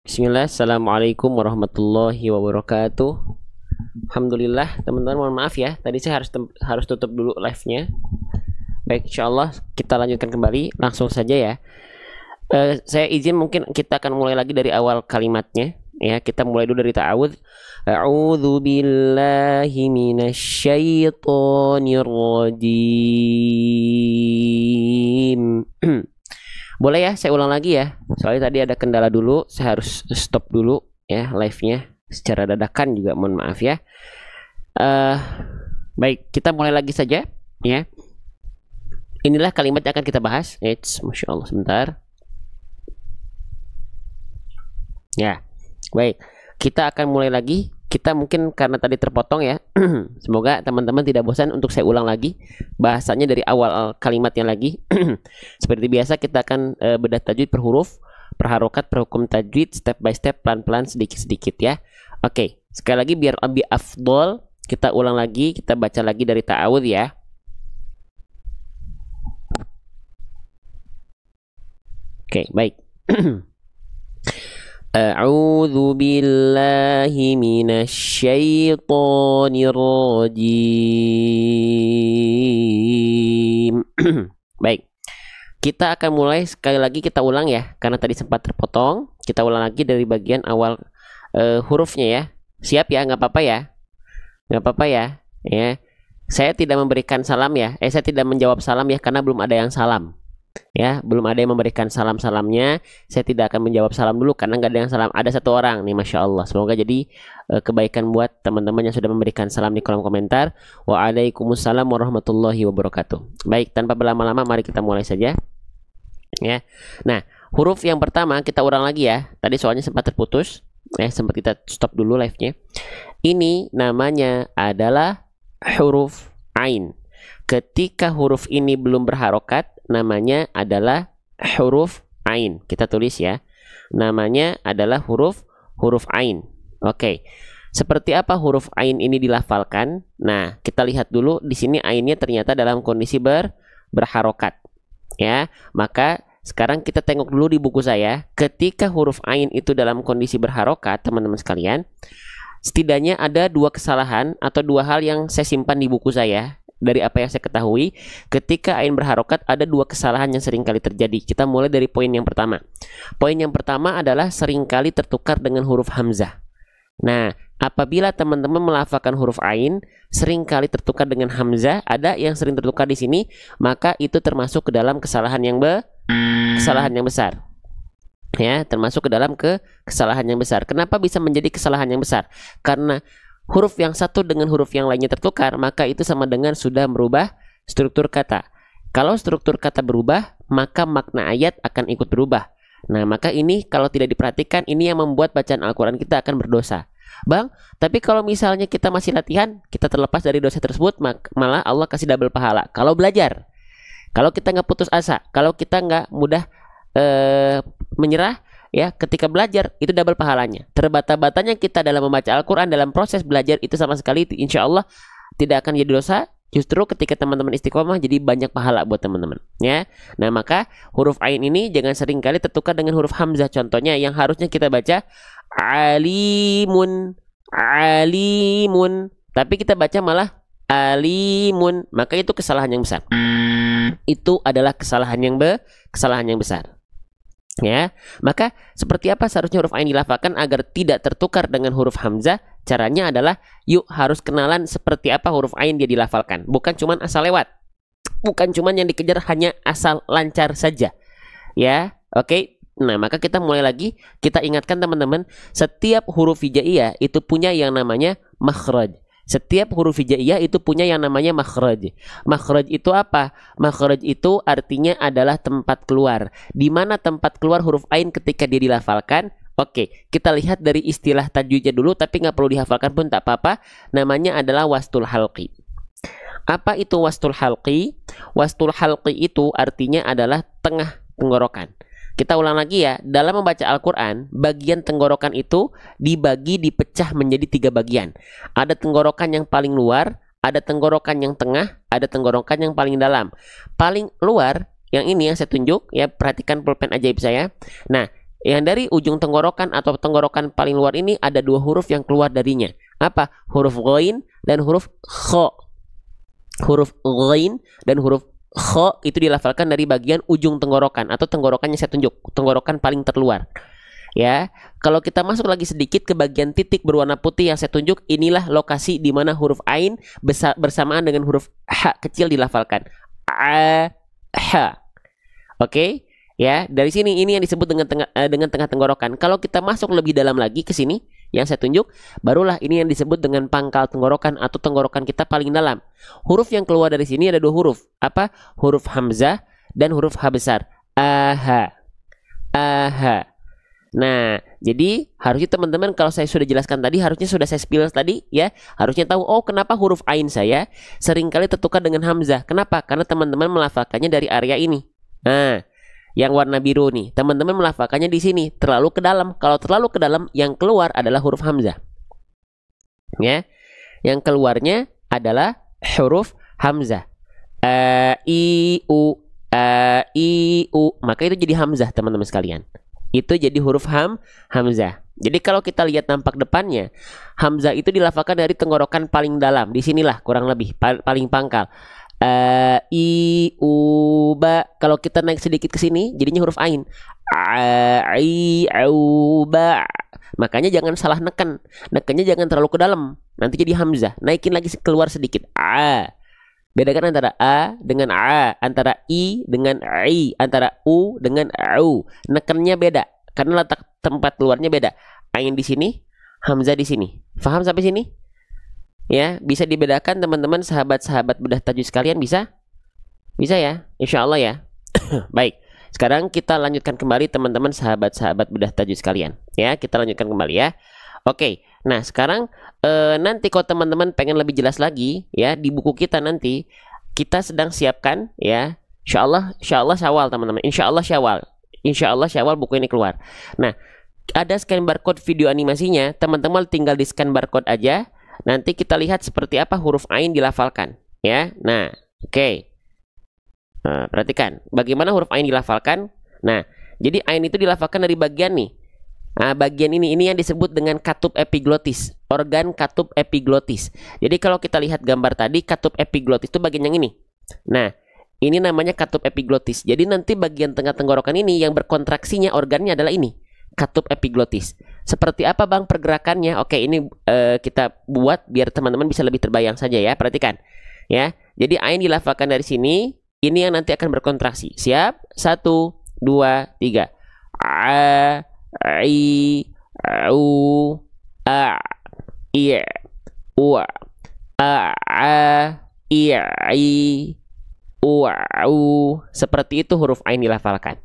Bismillah, Assalamualaikum warahmatullahi wabarakatuh. Alhamdulillah, teman-teman, mohon maaf ya. Tadi saya harus tutup dulu live-nya. Baik, insya Allah kita lanjutkan kembali. Langsung saja ya. Saya izin mungkin kita akan mulai lagi dari awal kalimatnya. Ya, kita mulai dulu dari ta'awudz. A'udzu billahi minasyaitonir rajim. Boleh ya, saya ulang lagi ya. Soalnya tadi ada kendala dulu, saya harus stop dulu ya live-nya secara dadakan juga, mohon maaf ya. Baik, kita mulai lagi saja ya. Inilah kalimat yang akan kita bahas. Masya Allah, sebentar. Ya, baik. Kita akan mulai lagi. Kita mungkin karena tadi terpotong ya. Semoga teman-teman tidak bosan untuk saya ulang lagi bahasanya dari awal kalimatnya lagi. Seperti biasa kita akan bedah tajwid per huruf, per harokat, per hukum tajwid, step by step, pelan-pelan, sedikit-sedikit ya. Oke, sekali lagi biar lebih afdol, kita ulang lagi, kita baca lagi dari ta'awudz ya. Oke, baik. A'udzu billahi minasyaitonir rajim. Baik. Kita akan mulai sekali lagi, kita ulang ya karena tadi sempat terpotong. Kita ulang lagi dari bagian awal hurufnya ya. Siap ya, nggak apa-apa ya. Nggak apa-apa ya. Ya. Saya tidak memberikan salam ya. Saya tidak menjawab salam ya karena belum ada yang salam. Ya, belum ada yang memberikan salam-salamnya. Saya tidak akan menjawab salam dulu karena nggak ada yang salam. Ada satu orang nih, Masya Allah. Semoga jadi kebaikan buat teman-teman yang sudah memberikan salam di kolom komentar. Waalaikumsalam warahmatullahi wabarakatuh. Baik, tanpa berlama-lama mari kita mulai saja ya. Nah, huruf yang pertama kita ulang lagi ya. Tadi soalnya sempat terputus. Sempat kita stop dulu live-nya. Ini namanya adalah huruf ain. Ketika huruf ini belum berharokat, namanya adalah huruf ain. Kita tulis ya. Namanya adalah huruf ain. Oke. Seperti apa huruf ain ini dilafalkan? Nah, kita lihat dulu di sini ainnya ternyata dalam kondisi berharokat. Ya, maka sekarang kita tengok dulu di buku saya. Ketika huruf ain itu dalam kondisi berharokat, teman-teman sekalian, setidaknya ada dua kesalahan atau dua hal yang saya simpan di buku saya. Dari apa yang saya ketahui, ketika ain berharokat ada dua kesalahan yang sering kali terjadi. Kita mulai dari poin yang pertama. Poin yang pertama adalah seringkali tertukar dengan huruf hamzah. Nah, apabila teman-teman melafalkan huruf ain seringkali tertukar dengan hamzah, ada yang sering tertukar di sini, maka itu termasuk ke dalam kesalahan yang besar. Ya, termasuk ke dalam kesalahan yang besar. Kenapa bisa menjadi kesalahan yang besar? Karena huruf yang satu dengan huruf yang lainnya tertukar, maka itu sama dengan sudah merubah struktur kata. Kalau struktur kata berubah, maka makna ayat akan ikut berubah. Nah, maka ini kalau tidak diperhatikan, ini yang membuat bacaan Al-Quran kita akan berdosa. Bang, tapi kalau misalnya kita masih latihan, kita terlepas dari dosa tersebut, malah Allah kasih double pahala. Kalau belajar, kalau kita nggak putus asa, kalau kita nggak mudah menyerah, ya, ketika belajar itu double pahalanya. Terbata-batanya kita dalam membaca Al-Quran, dalam proses belajar itu sama sekali insya Allah tidak akan jadi dosa. Justru ketika teman-teman istiqomah jadi banyak pahala buat teman-teman ya. Nah, maka huruf ain ini jangan sering kali tertukar dengan huruf hamzah. Contohnya yang harusnya kita baca alimun, tapi kita baca malah alimun, maka itu kesalahan yang besar. Itu adalah kesalahan yang besar. Ya, maka seperti apa seharusnya huruf ain dilafalkan agar tidak tertukar dengan huruf hamzah? Caranya adalah yuk harus kenalan seperti apa huruf ain dia dilafalkan. Bukan cuman asal lewat. Bukan cuman yang dikejar hanya asal lancar saja. Ya, oke. Nah, maka kita mulai lagi. Kita ingatkan teman-teman, setiap huruf hijaiyah itu punya yang namanya makhraj. Setiap huruf hijaiyah itu punya yang namanya makhraj. Makhraj itu apa? Makhraj itu artinya adalah tempat keluar. Di mana tempat keluar huruf ain ketika dia dilafalkan? Oke, kita lihat dari istilah tajwidnya dulu, tapi nggak perlu dihafalkan pun tak apa-apa. Namanya adalah wastul halqi. Apa itu wastul halqi? Wastul halqi itu artinya adalah tengah tenggorokan. Kita ulang lagi ya, dalam membaca Al-Quran, bagian tenggorokan itu dipecah menjadi 3 bagian. Ada tenggorokan yang paling luar, ada tenggorokan yang tengah, ada tenggorokan yang paling dalam. Paling luar, yang ini yang saya tunjuk, ya perhatikan pulpen ajaib saya. Nah, Yang dari ujung tenggorokan atau tenggorokan paling luar ini ada dua huruf yang keluar darinya. Apa? Huruf ghain dan huruf kha. Huruf ghain dan huruf kha itu dilafalkan dari bagian ujung tenggorokan atau tenggorokannya saya tunjuk, tenggorokan paling terluar. Ya, kalau kita masuk lagi sedikit ke bagian titik berwarna putih yang saya tunjuk, inilah lokasi di mana huruf ain bersamaan dengan huruf ha kecil dilafalkan. A, ha. Oke, ya. Dari sini ini yang disebut dengan tengah tenggorokan. Kalau kita masuk lebih dalam lagi ke sini yang saya tunjuk, barulah ini yang disebut dengan pangkal tenggorokan atau tenggorokan kita paling dalam. Huruf yang keluar dari sini ada dua huruf. Apa? Huruf hamzah dan huruf ha besar. Aha. Aha. Nah, jadi harusnya teman-teman kalau saya sudah jelaskan tadi, harusnya sudah saya spill tadi ya, harusnya tahu oh kenapa huruf ain saya seringkali tertukar dengan hamzah. Kenapa? Karena teman-teman melafalkannya dari area ini. Nah, yang warna biru nih, teman-teman melafalkannya di sini, terlalu ke dalam. Kalau terlalu ke dalam, yang keluar adalah huruf hamzah. Ya. Yang keluarnya adalah huruf hamzah. I u maka itu jadi hamzah teman-teman sekalian. Itu jadi huruf hamzah. Jadi kalau kita lihat nampak depannya, hamzah itu dilafalkan dari tenggorokan paling dalam. Di sinilah kurang lebih paling pangkal. I u ba. Kalau kita naik sedikit ke sini, jadinya huruf ain. I u ba. Makanya jangan salah neken. Nekennya jangan terlalu ke dalam. Nanti jadi hamzah. Naikin lagi keluar sedikit. Bedakan antara a dengan a, antara i dengan i, antara u dengan au. Nekennya beda karena letak tempat keluarnya beda. Ain di sini, hamzah di sini. Faham sampai sini? Ya, bisa dibedakan teman-teman sahabat-sahabat bedah tajwid sekalian bisa? Bisa ya? Insya Allah ya. Baik. Sekarang kita lanjutkan kembali teman-teman sahabat-sahabat bedah tajwid sekalian. Ya, kita lanjutkan kembali ya. Oke, nah sekarang nanti kalau teman-teman pengen lebih jelas lagi ya di buku kita nanti kita sedang siapkan ya, insya Allah Syawal teman-teman, insya Allah Syawal buku ini keluar. Nah ada scan barcode video animasinya, teman-teman tinggal di scan barcode aja, nanti kita lihat seperti apa huruf ain dilafalkan ya. Nah oke, nah, perhatikan bagaimana huruf ain dilafalkan. Nah jadi ain itu dilafalkan dari bagian nih. Nah, bagian ini yang disebut dengan katup epiglotis, organ katup epiglotis. Jadi kalau kita lihat gambar tadi, katup epiglotis itu bagian yang ini. Nah, ini namanya katup epiglotis. Jadi nanti bagian tengah tenggorokan ini yang berkontraksinya organnya adalah ini, katup epiglotis. Seperti apa Bang pergerakannya? Oke, ini kita buat biar teman-teman bisa lebih terbayang saja ya. Perhatikan ya. Jadi ain dilafalkan dari sini, ini yang nanti akan berkontraksi. Siap? 1, 2, 3. I u a i u a i u. Seperti itu huruf ain dilafalkan.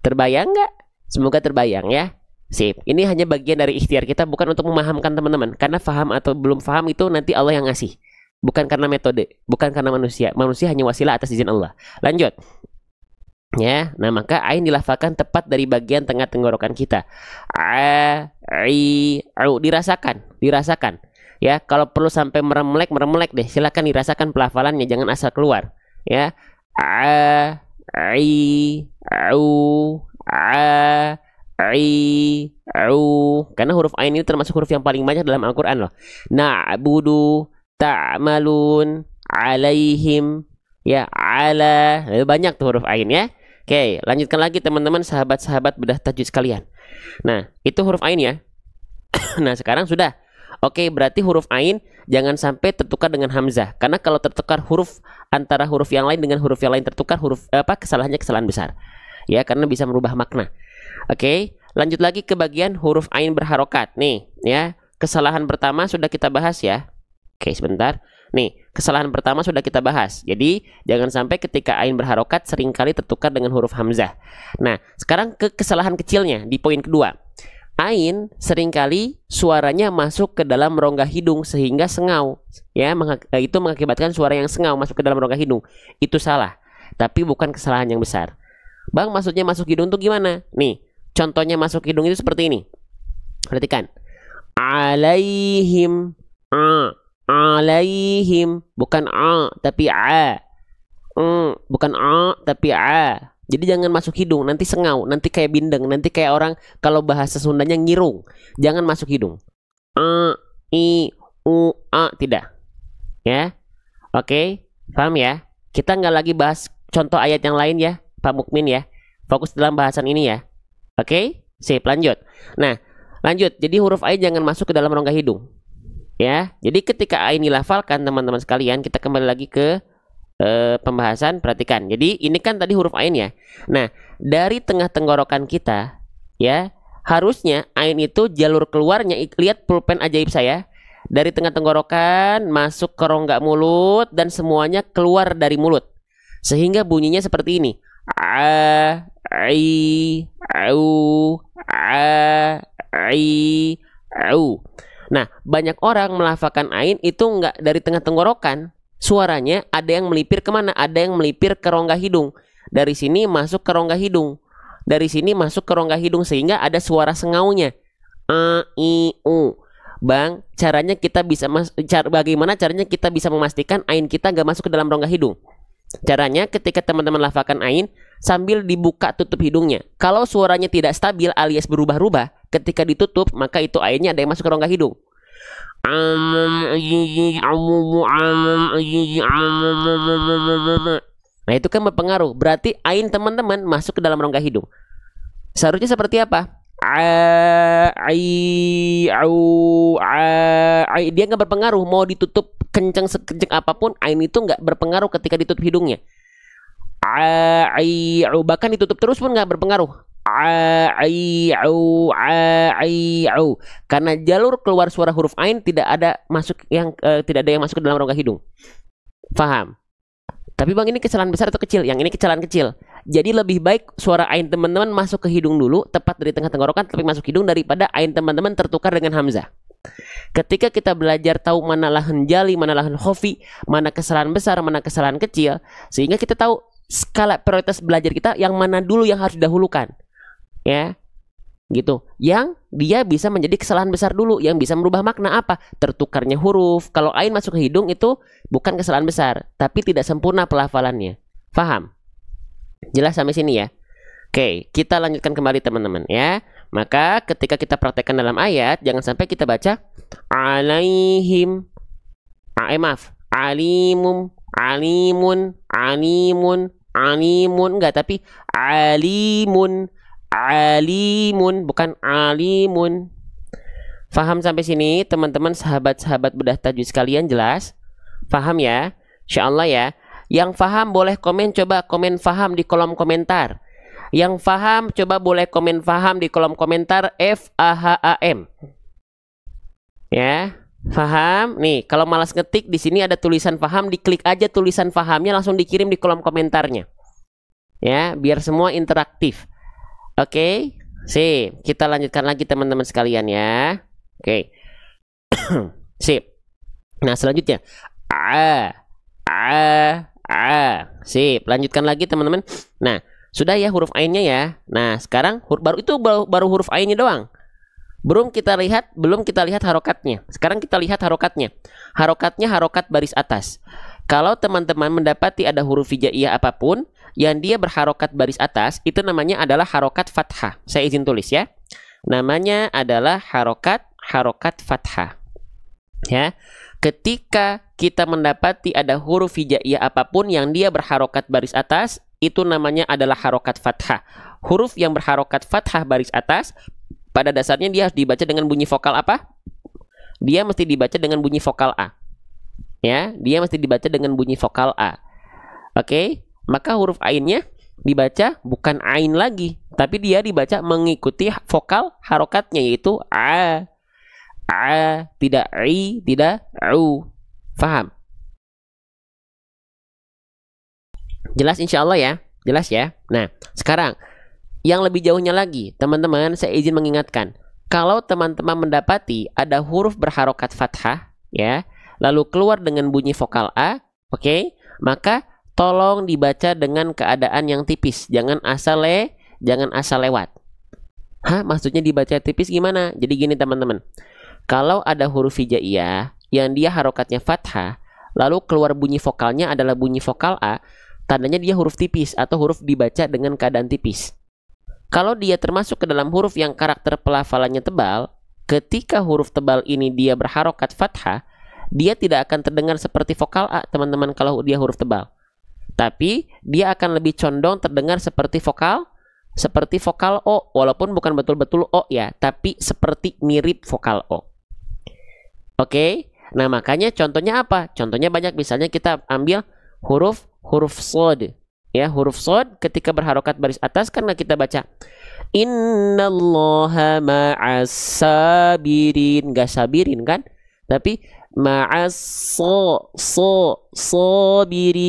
Terbayang nggak? Semoga terbayang ya. Sip. Ini hanya bagian dari ikhtiar kita, bukan untuk memahamkan teman-teman. Karena paham atau belum paham itu nanti Allah yang ngasih. Bukan karena metode, bukan karena manusia. Manusia hanya wasilah atas izin Allah. Lanjut. Ya, nah maka ain dilafalkan tepat dari bagian tengah tenggorokan kita. Dirasakan. Ya, kalau perlu sampai meremlek deh. Silakan dirasakan pelafalannya, jangan asal keluar. Ya, karena huruf ain ini termasuk huruf yang paling banyak dalam Al-Quran loh. Na'budu, ta'malun, alaihim. Ya, ala. Banyak tuh huruf ain ya. Oke, lanjutkan lagi teman-teman sahabat-sahabat bedah tajwid sekalian. Nah, itu huruf ain ya. Nah, sekarang sudah. Oke, berarti huruf ain jangan sampai tertukar dengan hamzah. Karena kalau tertukar huruf antara huruf yang lain dengan huruf yang lain tertukar, kesalahannya kesalahan besar. Ya, karena bisa merubah makna. Oke, lanjut lagi ke bagian huruf ain berharokat. Nih, ya. Kesalahan pertama sudah kita bahas ya. Oke, sebentar. Nih, kesalahan pertama sudah kita bahas. Jadi, jangan sampai ketika ain berharokat seringkali tertukar dengan huruf hamzah. Nah, sekarang ke kesalahan kecilnya di poin kedua. Ain seringkali suaranya masuk ke dalam rongga hidung sehingga sengau. Ya, itu mengakibatkan suara yang sengau masuk ke dalam rongga hidung. Itu salah, tapi bukan kesalahan yang besar. Bang, maksudnya masuk hidung itu gimana? Nih, contohnya masuk hidung itu seperti ini. Perhatikan. Alaihim. Alaihim, bukan a tapi a. Bukan a tapi a. Jadi jangan masuk hidung, nanti sengau, nanti kayak bindeng, nanti kayak orang kalau bahasa Sundanya ngirung. Jangan masuk hidung. I, u, a, tidak. Ya. Oke, paham ya? Kita nggak lagi bahas contoh ayat yang lain ya, Pak Mukmin ya. Fokus dalam bahasan ini ya. Oke, sip, lanjut. Nah, lanjut. Jadi huruf ain jangan masuk ke dalam rongga hidung. Ya. Jadi ketika ain dilafalkan teman-teman sekalian, kita kembali lagi ke pembahasan. Perhatikan. Jadi ini kan tadi huruf ain ya. Nah, dari tengah tenggorokan kita ya, harusnya ain itu jalur keluarnya, lihat pulpen ajaib saya, dari tengah tenggorokan masuk ke rongga mulut dan semuanya keluar dari mulut. Sehingga bunyinya seperti ini. A, I, au, a, I, au. Nah, banyak orang melafalkan ain itu enggak dari tengah tenggorokan. Suaranya ada yang melipir kemana? Ada yang melipir ke rongga hidung. Dari sini masuk ke rongga hidung. Dari sini masuk ke rongga hidung sehingga ada suara sengaunya. A, I, U. Bang, bagaimana caranya kita bisa memastikan ain kita nggak masuk ke dalam rongga hidung? Caranya ketika teman-teman lafalkan ain sambil dibuka tutup hidungnya. Kalau suaranya tidak stabil alias berubah-ubah, ketika ditutup maka itu ainnya ada yang masuk ke rongga hidung. Nah itu kan berpengaruh. Berarti ain teman-teman masuk ke dalam rongga hidung. Seharusnya seperti apa? Dia nggak berpengaruh. Mau ditutup kencang sekencang apapun, ain itu nggak berpengaruh ketika ditutup hidungnya. Bahkan ditutup terus pun nggak berpengaruh. Karena jalur keluar suara huruf ain tidak ada yang masuk ke dalam rongga hidung. Faham? Tapi bang, ini kesalahan besar atau kecil? Yang ini kesalahan kecil. Jadi lebih baik suara ain teman-teman masuk ke hidung dulu, tepat dari tengah tenggorokan tapi masuk hidung, daripada ain teman-teman tertukar dengan hamzah. Ketika kita belajar tahu mana lahan jali, mana lahan khofi, mana kesalahan besar, mana kesalahan kecil, sehingga kita tahu skala prioritas belajar kita yang mana dulu yang harus didahulukan. Ya, gitu. Yang dia bisa menjadi kesalahan besar dulu, yang bisa merubah makna apa? Tertukarnya huruf. Kalau ain masuk ke hidung itu bukan kesalahan besar, tapi tidak sempurna pelafalannya. Paham? Jelas sampai sini ya? Oke, kita lanjutkan kembali teman-teman ya. Maka ketika kita praktekkan dalam ayat, jangan sampai kita baca alaihim, alimum, alimun, animun, animun, enggak, tapi alimun, alimun, bukan alimun. Faham sampai sini teman-teman, sahabat-sahabat bedah tajwid sekalian? Jelas? Faham ya? Insyaallah ya. Yang faham boleh komen, coba komen faham di kolom komentar. Yang faham coba boleh komen faham di kolom komentar, FAHAM. Ya, faham? Nih, kalau malas ngetik di sini ada tulisan faham, diklik aja tulisan fahamnya langsung dikirim di kolom komentarnya. Ya, biar semua interaktif. Oke, sip. Kita lanjutkan lagi teman-teman sekalian ya. Oke. Sip. Nah, selanjutnya sip. Lanjutkan lagi teman-teman. Nah, sudah ya huruf ainnya ya. Nah, sekarang baru huruf ainnya doang. Belum kita lihat harokatnya. Sekarang kita lihat harokatnya. Harokatnya harokat baris atas. Kalau teman-teman mendapati ada huruf hijaiyah apapun yang dia berharokat baris atas, itu namanya adalah harokat fathah. Saya izin tulis ya. Namanya adalah harokat fathah. Ya. Ketika kita mendapati ada huruf hijaiyah apapun yang dia berharokat baris atas, itu namanya adalah harokat fathah. Huruf yang berharokat fathah baris atas, pada dasarnya dia harus dibaca dengan bunyi vokal apa? Dia mesti dibaca dengan bunyi vokal A. Ya, dia mesti dibaca dengan bunyi vokal A. Oke, maka huruf ainnya dibaca bukan ain lagi, tapi dia dibaca mengikuti vokal harokatnya, yaitu A. Tidak I, tidak U. Faham? Jelas insya Allah ya? Jelas ya? Nah, sekarang yang lebih jauhnya lagi, teman-teman, saya izin mengingatkan. Kalau teman-teman mendapati ada huruf berharokat fathah, ya, lalu keluar dengan bunyi vokal A, oke, maka tolong dibaca dengan keadaan yang tipis. Jangan asal lewat. Hah, maksudnya dibaca tipis gimana? Jadi gini teman-teman. Kalau ada huruf hijaiyah yang dia harokatnya fathah, lalu keluar bunyi vokalnya adalah bunyi vokal A, tandanya dia huruf tipis atau huruf dibaca dengan keadaan tipis. Kalau dia termasuk ke dalam huruf yang karakter pelafalannya tebal, ketika huruf tebal ini dia berharokat fathah, dia tidak akan terdengar seperti vokal A, teman-teman, kalau dia huruf tebal. Tapi dia akan lebih condong terdengar seperti vokal O, walaupun bukan betul-betul O ya, tapi seperti mirip vokal O. Oke, nah makanya contohnya apa? Contohnya banyak, misalnya kita ambil huruf sod. Ya, huruf sod ketika berharokat baris atas karena kita baca innallaha ma'as sabirin, gak sabirin kan? Tapi ma'as sabirin.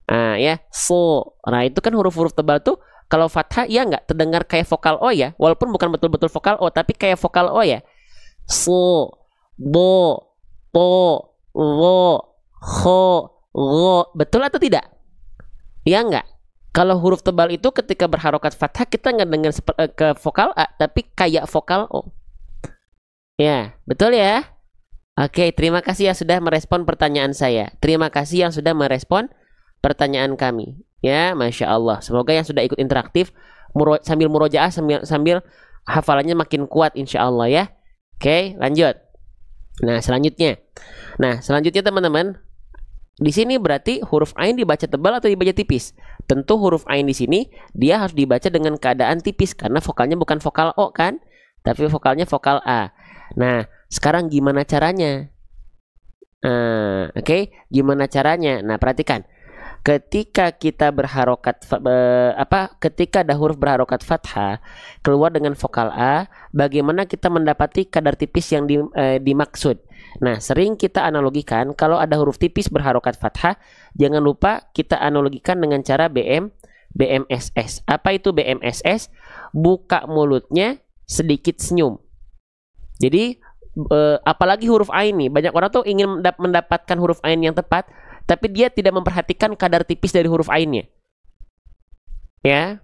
Nah ya, nah itu kan huruf-huruf tebal tuh kalau fathah ya nggak terdengar kayak vokal O ya, walaupun bukan betul-betul vokal O, tapi kayak vokal O ya. Bo, to, wo, ho, betul atau tidak? Ya nggak? Kalau huruf tebal itu ketika berharokat fathah kita nggak dengar ke vokal A, tapi kayak vokal O. Ya, betul ya? Oke, terima kasih yang sudah merespon pertanyaan saya. Terima kasih yang sudah merespon pertanyaan kami. Ya, Masya Allah. Semoga yang sudah ikut interaktif sambil murojaah sambil hafalannya makin kuat insya Allah ya. Oke, lanjut. Nah, selanjutnya teman-teman, di sini berarti huruf ain dibaca tebal atau dibaca tipis? Tentu huruf ain di sini dia harus dibaca dengan keadaan tipis karena vokalnya bukan vokal O kan, tapi vokalnya vokal A. Nah, sekarang gimana caranya? Oke, gimana caranya? Nah, perhatikan. Ketika kita berharokat ketika ada huruf berharokat fathah keluar dengan vokal A, bagaimana kita mendapati kadar tipis yang dimaksud? Nah, sering kita analogikan kalau ada huruf tipis berharokat fathah, jangan lupa kita analogikan dengan cara BMSS. Apa itu BMSS? Buka mulutnya, sedikit senyum. Jadi apalagi huruf ain nih, banyak orang tuh ingin mendapatkan huruf ain yang tepat, tapi dia tidak memperhatikan kadar tipis dari huruf ainnya. Ya.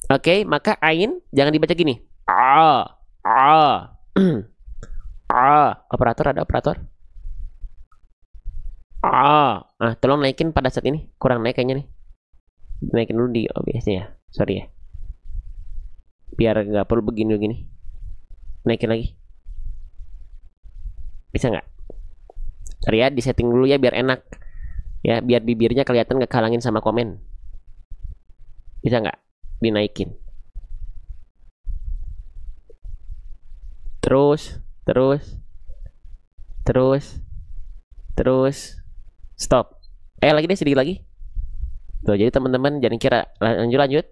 Oke, maka ain jangan dibaca gini. Operator, ada operator? Tolong naikin pada saat ini. Kurang naik kayaknya nih. Naikin dulu di OBS ya. Sorry ya. Biar nggak perlu begini. Naikin lagi. Bisa nggak? Sorry ya, disetting dulu ya biar enak. Ya, biar bibirnya kelihatan gak kehalangin sama komen. Bisa nggak? Dinaikin. Terus. Stop. Lagi deh, sedikit lagi. Tuh, jadi teman-teman jangan kira lanjut.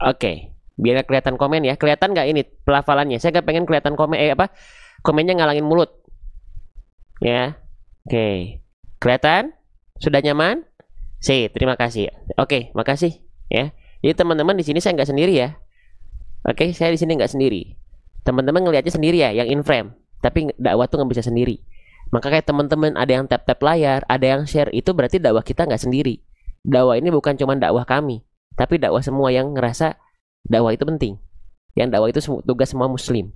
Oke. Biar gak kelihatan komen ya. Kelihatan nggak ini pelafalannya? Saya gak pengen kelihatan komennya ngalangin mulut. Ya. Oke. Kelihatan? Sudah nyaman? Terima kasih. Oke, makasih ya. Jadi teman-teman di sini saya nggak sendiri ya. Oke, saya di sini nggak sendiri. Teman-teman ngelihatnya sendiri ya, yang in frame. Tapi dakwah tuh nggak bisa sendiri. Maka kayak teman-teman ada yang tap-tap layar, ada yang share, itu berarti dakwah kita nggak sendiri. Dakwah ini bukan cuma dakwah kami, tapi dakwah semua yang ngerasa dakwah itu penting. Yang dakwah itu tugas semua muslim.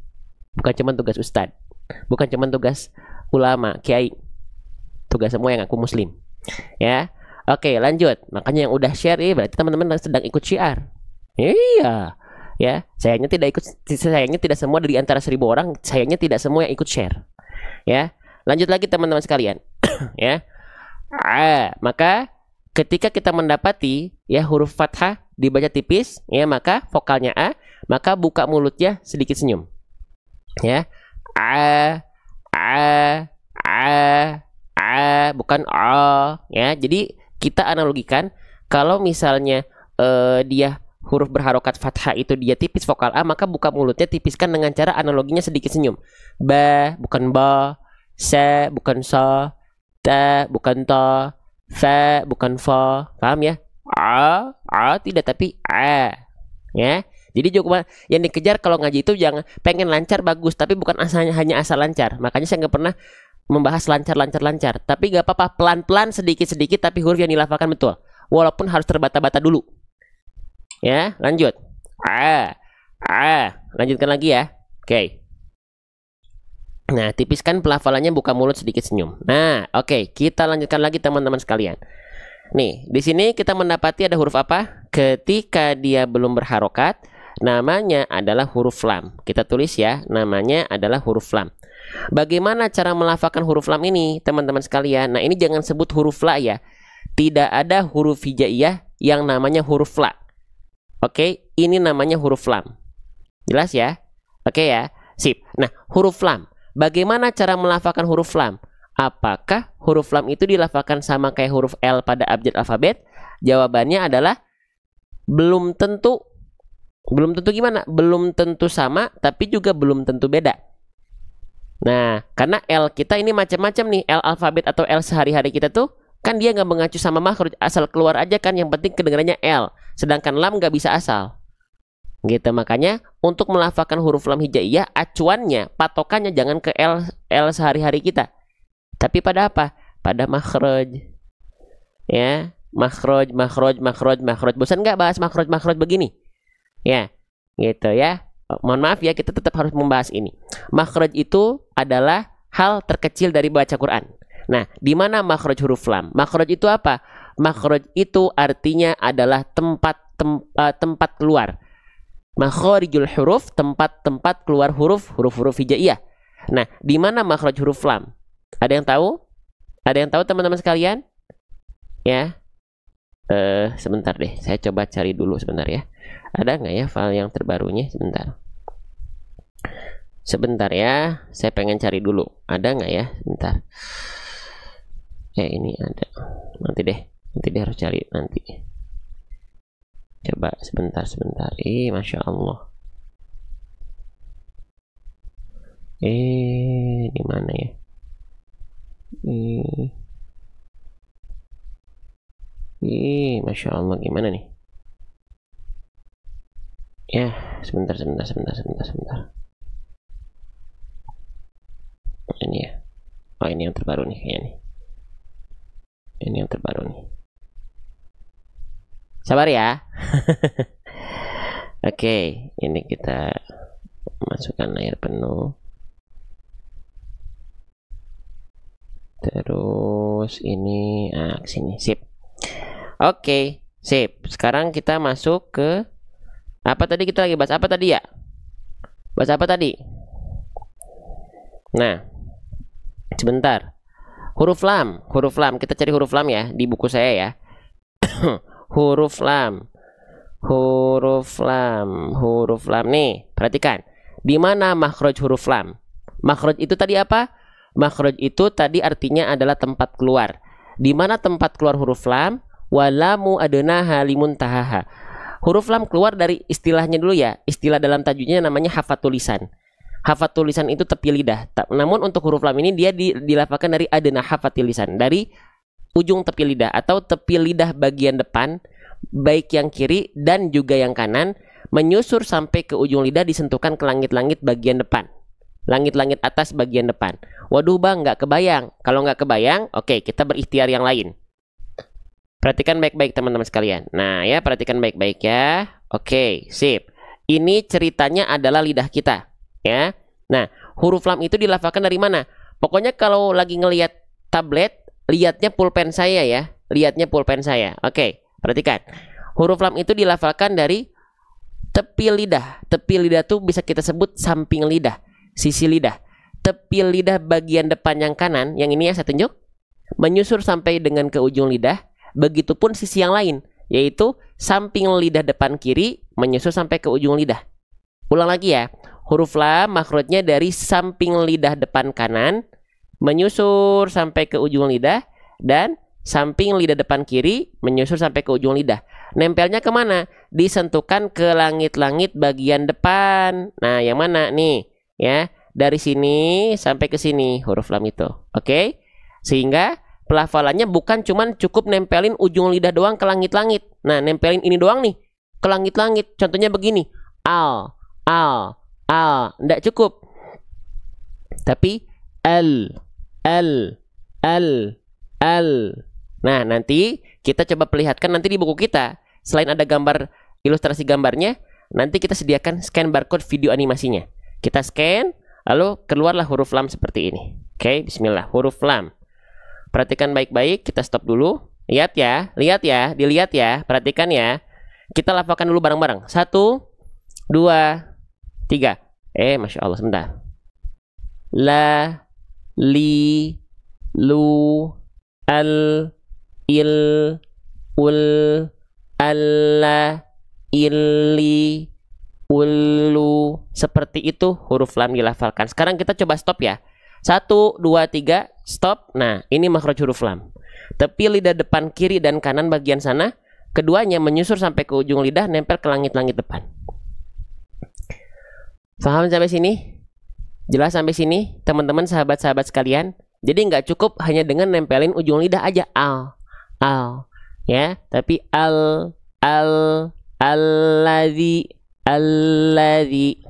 Bukan cuma tugas ustadz, bukan cuma tugas ulama, kiai. Tugas semua yang aku muslim. Ya, oke, lanjut. Makanya yang udah share berarti teman-teman sedang ikut syiar. Iya, ya. Sayangnya tidak semua dari antara 1000 orang. Sayangnya tidak semua yang ikut share. Ya, lanjut lagi teman-teman sekalian. Ya, maka ketika kita mendapati ya huruf fathah dibaca tipis, ya maka vokalnya A, maka buka mulutnya sedikit senyum. Ya, bukan ya. Jadi kita analogikan kalau misalnya dia huruf berharokat fathah itu dia tipis vokal A, maka buka mulutnya tipiskan dengan cara analoginya sedikit senyum. Ba bukan ba, sa bukan sa, ta bukan ta, fa bukan fa. Paham ya? Tidak, tapi ya. Jadi juga yang dikejar kalau ngaji itu jangan pengen lancar bagus, tapi bukan hanya asal lancar. Makanya saya nggak pernah membahas lancar, tapi gak apa-apa, pelan-pelan, sedikit-sedikit, tapi huruf yang dilafalkan betul, walaupun harus terbata-bata dulu. Ya, lanjut. Lanjutkan lagi ya. Oke. Nah, tipiskan pelafalannya, buka mulut sedikit senyum. Nah, oke, kita lanjutkan lagi teman-teman sekalian. Nih, di sini kita mendapati ada huruf apa? Ketika dia belum berharokat, namanya adalah huruf lam. Kita tulis ya, namanya adalah huruf lam. Bagaimana cara melafalkan huruf lam ini, teman-teman sekalian? Nah, ini jangan sebut huruf la ya. Tidak ada huruf hijaiyah yang namanya huruf la. Oke, ini namanya huruf lam. Jelas ya? Oke ya, sip. Nah, huruf lam. Bagaimana cara melafalkan huruf lam? Apakah huruf lam itu dilafalkan sama kayak huruf L pada abjad alfabet? Jawabannya adalah belum tentu. Belum tentu gimana? Belum tentu sama, tapi juga belum tentu beda. Nah, karena L kita ini macam-macam nih. L alfabet atau L sehari-hari kita tuh, kan dia nggak mengacu sama makhraj, asal keluar aja kan. Yang penting kedengarannya L. Sedangkan lam nggak bisa asal. Gitu, makanya untuk melafalkan huruf lam hijaiyah, acuannya, patokannya jangan ke L sehari-hari kita, tapi pada apa? Pada makhraj. Ya, makhraj. Bosan nggak bahas makhraj begini? Ya, gitu ya. Mohon maaf ya, kita tetap harus membahas ini. Makhraj itu adalah hal terkecil dari baca Quran. Nah, di mana makhraj huruf lam? Makhraj itu apa? Makhraj itu artinya adalah tempat keluar. Makharijul huruf, tempat keluar huruf hijaiyah. Nah, di mana makhraj huruf lam? Ada yang tahu? Ada yang tahu teman-teman sekalian? Ya. Sebentar deh, saya coba cari dulu sebentar ya. Ada nggak ya file yang terbarunya? Sebentar ya, saya pengen cari dulu. Ada nggak ya? Sebentar. Ini ada. Nanti deh harus cari nanti. Coba sebentar. Masya Allah. Di mana ya? Masya Allah, gimana nih? Ya, sebentar. Ini ya. Oh, ini yang terbaru nih kayaknya nih. Ini yang terbaru nih. Sabar ya. Oke, ini kita masukkan layar penuh. Terus ini ke sini, sip. Oke, sip. Sekarang kita masuk ke apa tadi, kita lagi bahas apa tadi ya? Bahas apa tadi? Nah, sebentar. Huruf lam. Kita cari huruf lam ya di buku saya ya. Huruf lam nih, perhatikan. Di mana makhraj huruf lam? Makhraj itu tadi apa? Makhraj itu tadi artinya adalah tempat keluar. Di mana tempat keluar huruf lam? Walamu adnaha limuntahaha. Huruf lam keluar dari istilahnya dulu ya. Istilah dalam tajwidnya namanya hafatul lisan. Hafatul lisan itu tepi lidah. Namun untuk huruf lam ini dia dilafalkan dari adna hafatul lisan, dari ujung tepi lidah atau tepi lidah bagian depan, baik yang kiri dan juga yang kanan, menyusur sampai ke ujung lidah, disentuhkan ke langit-langit bagian depan, langit-langit atas bagian depan. Waduh bang, nggak kebayang. Kalau nggak kebayang, oke, kita berikhtiar yang lain. Perhatikan baik-baik teman-teman sekalian. Nah ya, perhatikan baik-baik ya. Oke, sip. Ini ceritanya adalah lidah kita ya. Nah, huruf lam itu dilafalkan dari mana? Pokoknya kalau lagi ngelihat tablet, lihatnya pulpen saya ya, lihatnya pulpen saya. Oke, perhatikan. Huruf lam itu dilafalkan dari tepi lidah. Tepi lidah tuh bisa kita sebut samping lidah, sisi lidah. Tepi lidah bagian depan yang kanan, yang ini ya saya tunjuk, menyusur sampai dengan ke ujung lidah. Begitupun sisi yang lain, yaitu samping lidah depan kiri menyusur sampai ke ujung lidah. Ulang lagi ya. Huruf lam makhrajnya dari samping lidah depan kanan menyusur sampai ke ujung lidah, dan samping lidah depan kiri menyusur sampai ke ujung lidah. Nempelnya kemana? Disentuhkan ke langit-langit bagian depan. Nah, yang mana nih? Ya, dari sini sampai ke sini huruf lam itu. Oke? Sehingga pelafalannya bukan cuman cukup nempelin ujung lidah doang ke langit-langit. Nah, nempelin ini doang nih ke langit-langit. Contohnya begini. Al. Nggak cukup. Tapi al. Nah, nanti kita coba perlihatkan nanti di buku kita. Selain ada gambar, ilustrasi gambarnya, nanti kita sediakan scan barcode video animasinya. Kita scan, Lalu keluarlah huruf lam seperti ini. Oke, bismillah. Huruf lam. Perhatikan baik-baik, kita stop dulu. Lihat ya, dilihat ya, perhatikan ya. Kita lafalkan dulu bareng-bareng. 1, 2, 3. Masya Allah, sebentar. La, li, lu, al, il, ul, alla, illi, ulu. Seperti itu huruf lam dilafalkan. Sekarang kita coba stop ya. 1, 2, 3, stop. Nah, ini makhraj huruf lam. Tepi lidah depan kiri dan kanan bagian sana, keduanya menyusur sampai ke ujung lidah, nempel ke langit-langit depan. Paham sampai sini? Jelas sampai sini, teman-teman, sahabat-sahabat sekalian? Jadi nggak cukup hanya dengan nempelin ujung lidah aja, al, ya, tapi alladzi,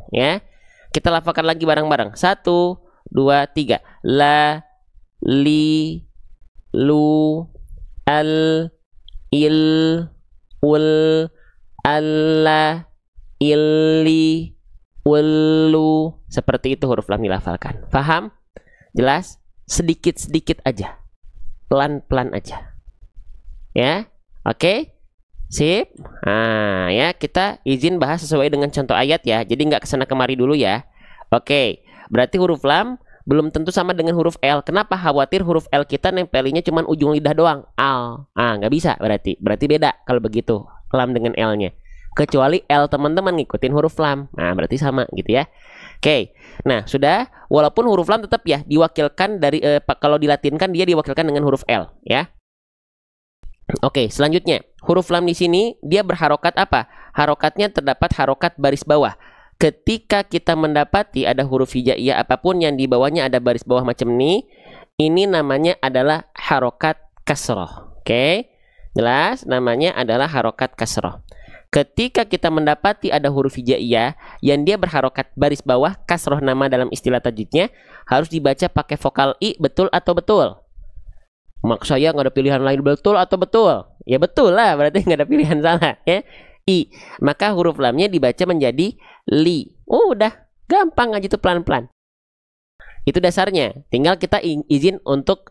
ya. Kita lafalkan lagi bareng-bareng. 1, 2, 3. La, li, lu, al, il, ul, alla, illi, ulu. Seperti itu huruf lam dilafalkan. Paham? Jelas? Sedikit-sedikit aja. Pelan-pelan aja. Ya? Oke? Sip? Nah, ya, kita izin bahas sesuai dengan contoh ayat ya. Jadi nggak kesana kemari dulu ya. Oke. Berarti huruf lam belum tentu sama dengan huruf L. Kenapa? Khawatir huruf L kita nempelinya cuma ujung lidah doang. Al. Nggak bisa berarti. Berarti beda kalau begitu. Lam dengan L-nya. Kecuali L teman-teman ngikutin huruf lam. Nah, berarti sama gitu ya. Oke. Nah, sudah. Walaupun huruf lam tetap ya diwakilkan dari kalau dilatinkan dia diwakilkan dengan huruf L ya. Oke, selanjutnya huruf lam di sini dia berharokat apa? Harokatnya terdapat harokat baris bawah. Ketika kita mendapati ada huruf hijaiyah apapun yang di bawahnya ada baris bawah macam ini namanya adalah harokat kasroh. Oke, jelas namanya adalah harokat kasroh. Ketika kita mendapati ada huruf hijaiyah yang dia berharokat baris bawah, kasroh nama dalam istilah tajwidnya, harus dibaca pakai vokal i, betul atau betul? Maksud saya nggak ada pilihan lain, betul atau betul? Ya betul lah, berarti nggak ada pilihan salah ya. I, maka huruf lamnya dibaca menjadi li. Udah gampang aja tuh, pelan-pelan. Itu dasarnya. Tinggal kita izin untuk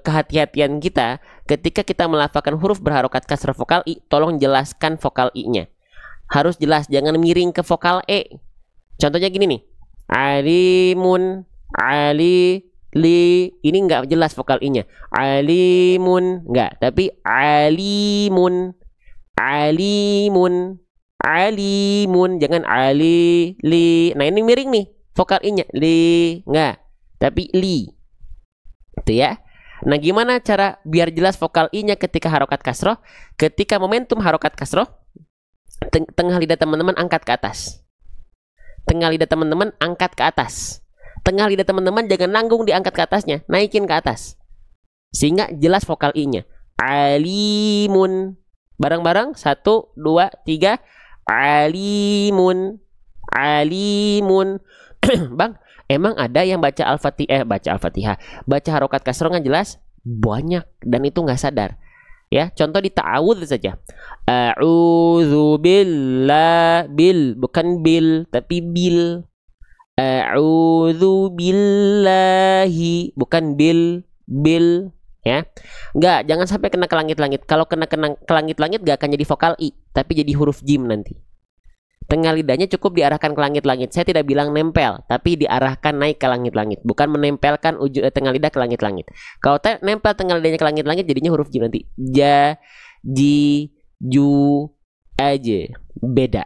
kehati-hatian kita ketika kita melafalkan huruf berharokat kasrah vokal i, tolong jelaskan vokal i-nya. Harus jelas, jangan miring ke vokal e. Contohnya gini nih. Alimun, ali, li, ini nggak jelas vokal i-nya. Alimun, nggak, tapi alimun, alimun, alimun, jangan ali, li. Nah, ini miring nih vokal i-nya, li, nggak, tapi li. Itu ya. Nah, gimana cara biar jelas vokal i-nya ketika harokat kasroh? Ketika momentum harokat kasroh, tengah lidah teman-teman angkat ke atas. Tengah lidah teman-teman angkat ke atas. Tengah lidah teman-teman jangan nanggung diangkat ke atasnya, naikin ke atas. Sehingga jelas vokal i-nya. Alimun. Bareng-bareng, 1, 2, 3. Alimun. Alimun. Bang, emang ada yang baca Al-Fatihah, baca harokat kasroh nggak jelas? Banyak, dan itu nggak sadar. Ya, contoh di ta'awudz saja. A'udzu billah, bil, bukan bil, tapi bil. A'udzu billahi, bukan bil, ya. Enggak, jangan sampai kena ke langit-langit. Kalau kena ke langit-langit gak akan jadi vokal i, tapi jadi huruf jim nanti. Tengah lidahnya cukup diarahkan ke langit-langit. Saya tidak bilang nempel, tapi diarahkan naik ke langit-langit, bukan menempelkan tengah lidah ke langit-langit. Kalau nempel tengah lidahnya ke langit-langit jadinya huruf jim nanti. Ja, ji, ju, aja. Beda.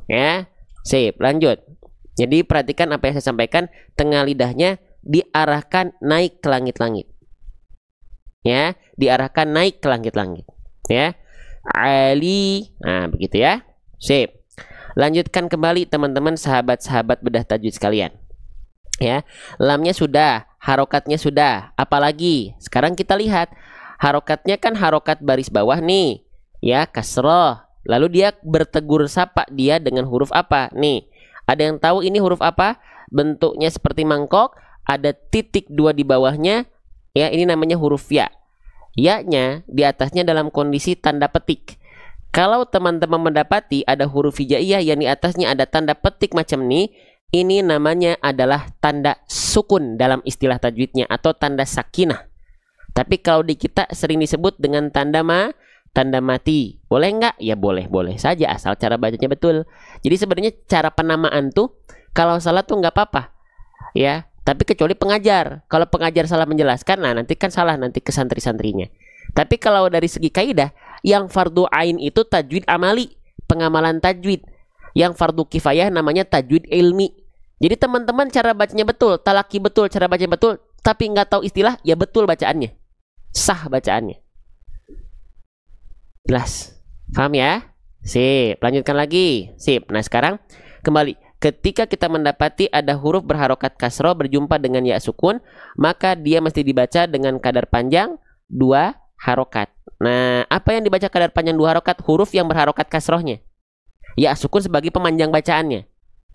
Ya. Sip, lanjut. Jadi perhatikan apa yang saya sampaikan, tengah lidahnya diarahkan naik ke langit-langit. Ya, diarahkan naik ke langit-langit. Ya. Ali. Nah, begitu ya. Sip. Lanjutkan kembali teman-teman sahabat-sahabat bedah tajwid sekalian. Ya, lamnya sudah, harokatnya sudah. Apalagi? Sekarang kita lihat. Harokatnya kan harokat baris bawah nih. Ya, kasroh. Lalu dia bertegur sapa dia dengan huruf apa? Nih. Ada yang tahu ini huruf apa? Bentuknya seperti mangkok, ada titik 2 di bawahnya. Ya, ini namanya huruf ya. Ya-nya di atasnya dalam kondisi tanda petik. Kalau teman-teman mendapati ada huruf hijaiyah yang di atasnya ada tanda petik macam ini, Ini namanya adalah tanda sukun dalam istilah tajwidnya atau tanda sakinah. Tapi kalau di kita sering disebut dengan tanda mati. Boleh nggak? Ya boleh saja asal cara bacanya betul. Jadi sebenarnya cara penamaan tuh kalau salah tuh nggak apa-apa. Ya, tapi kecuali pengajar. Kalau pengajar salah menjelaskan, nah nanti kan salah nanti ke santri-santrinya. Tapi kalau dari segi kaidah, yang fardu ain itu tajwid amali, pengamalan tajwid. Yang fardu kifayah namanya tajwid ilmi. Jadi teman-teman cara bacanya betul, talaki betul, cara bacanya betul, tapi nggak tahu istilah, ya betul bacaannya. Sah bacaannya. Jelas? Paham ya? Sip, lanjutkan lagi. Sip. Nah sekarang kembali. Ketika kita mendapati ada huruf berharokat kasroh berjumpa dengan ya sukun, maka dia mesti dibaca dengan kadar panjang 2 harokat. Nah, apa yang dibaca kadar panjang 2 harokat? Huruf yang berharokat kasrohnya. Ya sukun sebagai pemanjang bacaannya.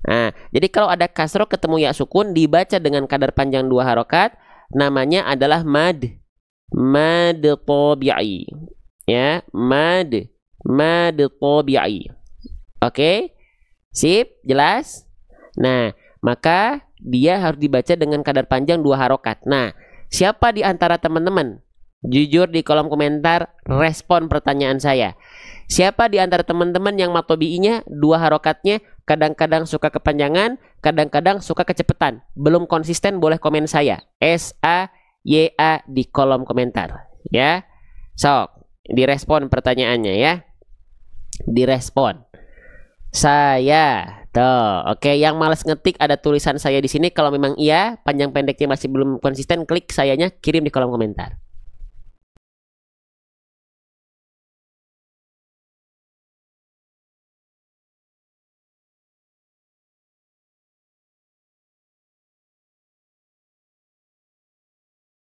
Nah, jadi kalau ada kasroh ketemu ya sukun dibaca dengan kadar panjang 2 harokat, namanya adalah mad. Mad tabi'i. Ya, mad tabi'i. Oke? Sip, jelas? Nah, maka dia harus dibaca dengan kadar panjang 2 harokat. Nah, siapa di antara teman-teman? Jujur di kolom komentar respon pertanyaan saya. Siapa di antara teman-teman yang matobi'inya 2 harokatnya kadang-kadang suka kepanjangan, kadang-kadang suka kecepatan, belum konsisten, boleh komen saya SAYA di kolom komentar ya. Sok direspon pertanyaannya ya, direspon saya tuh. Oke, yang malas ngetik ada tulisan saya di sini. Kalau memang iya panjang pendeknya masih belum konsisten, klik sayanya, kirim di kolom komentar.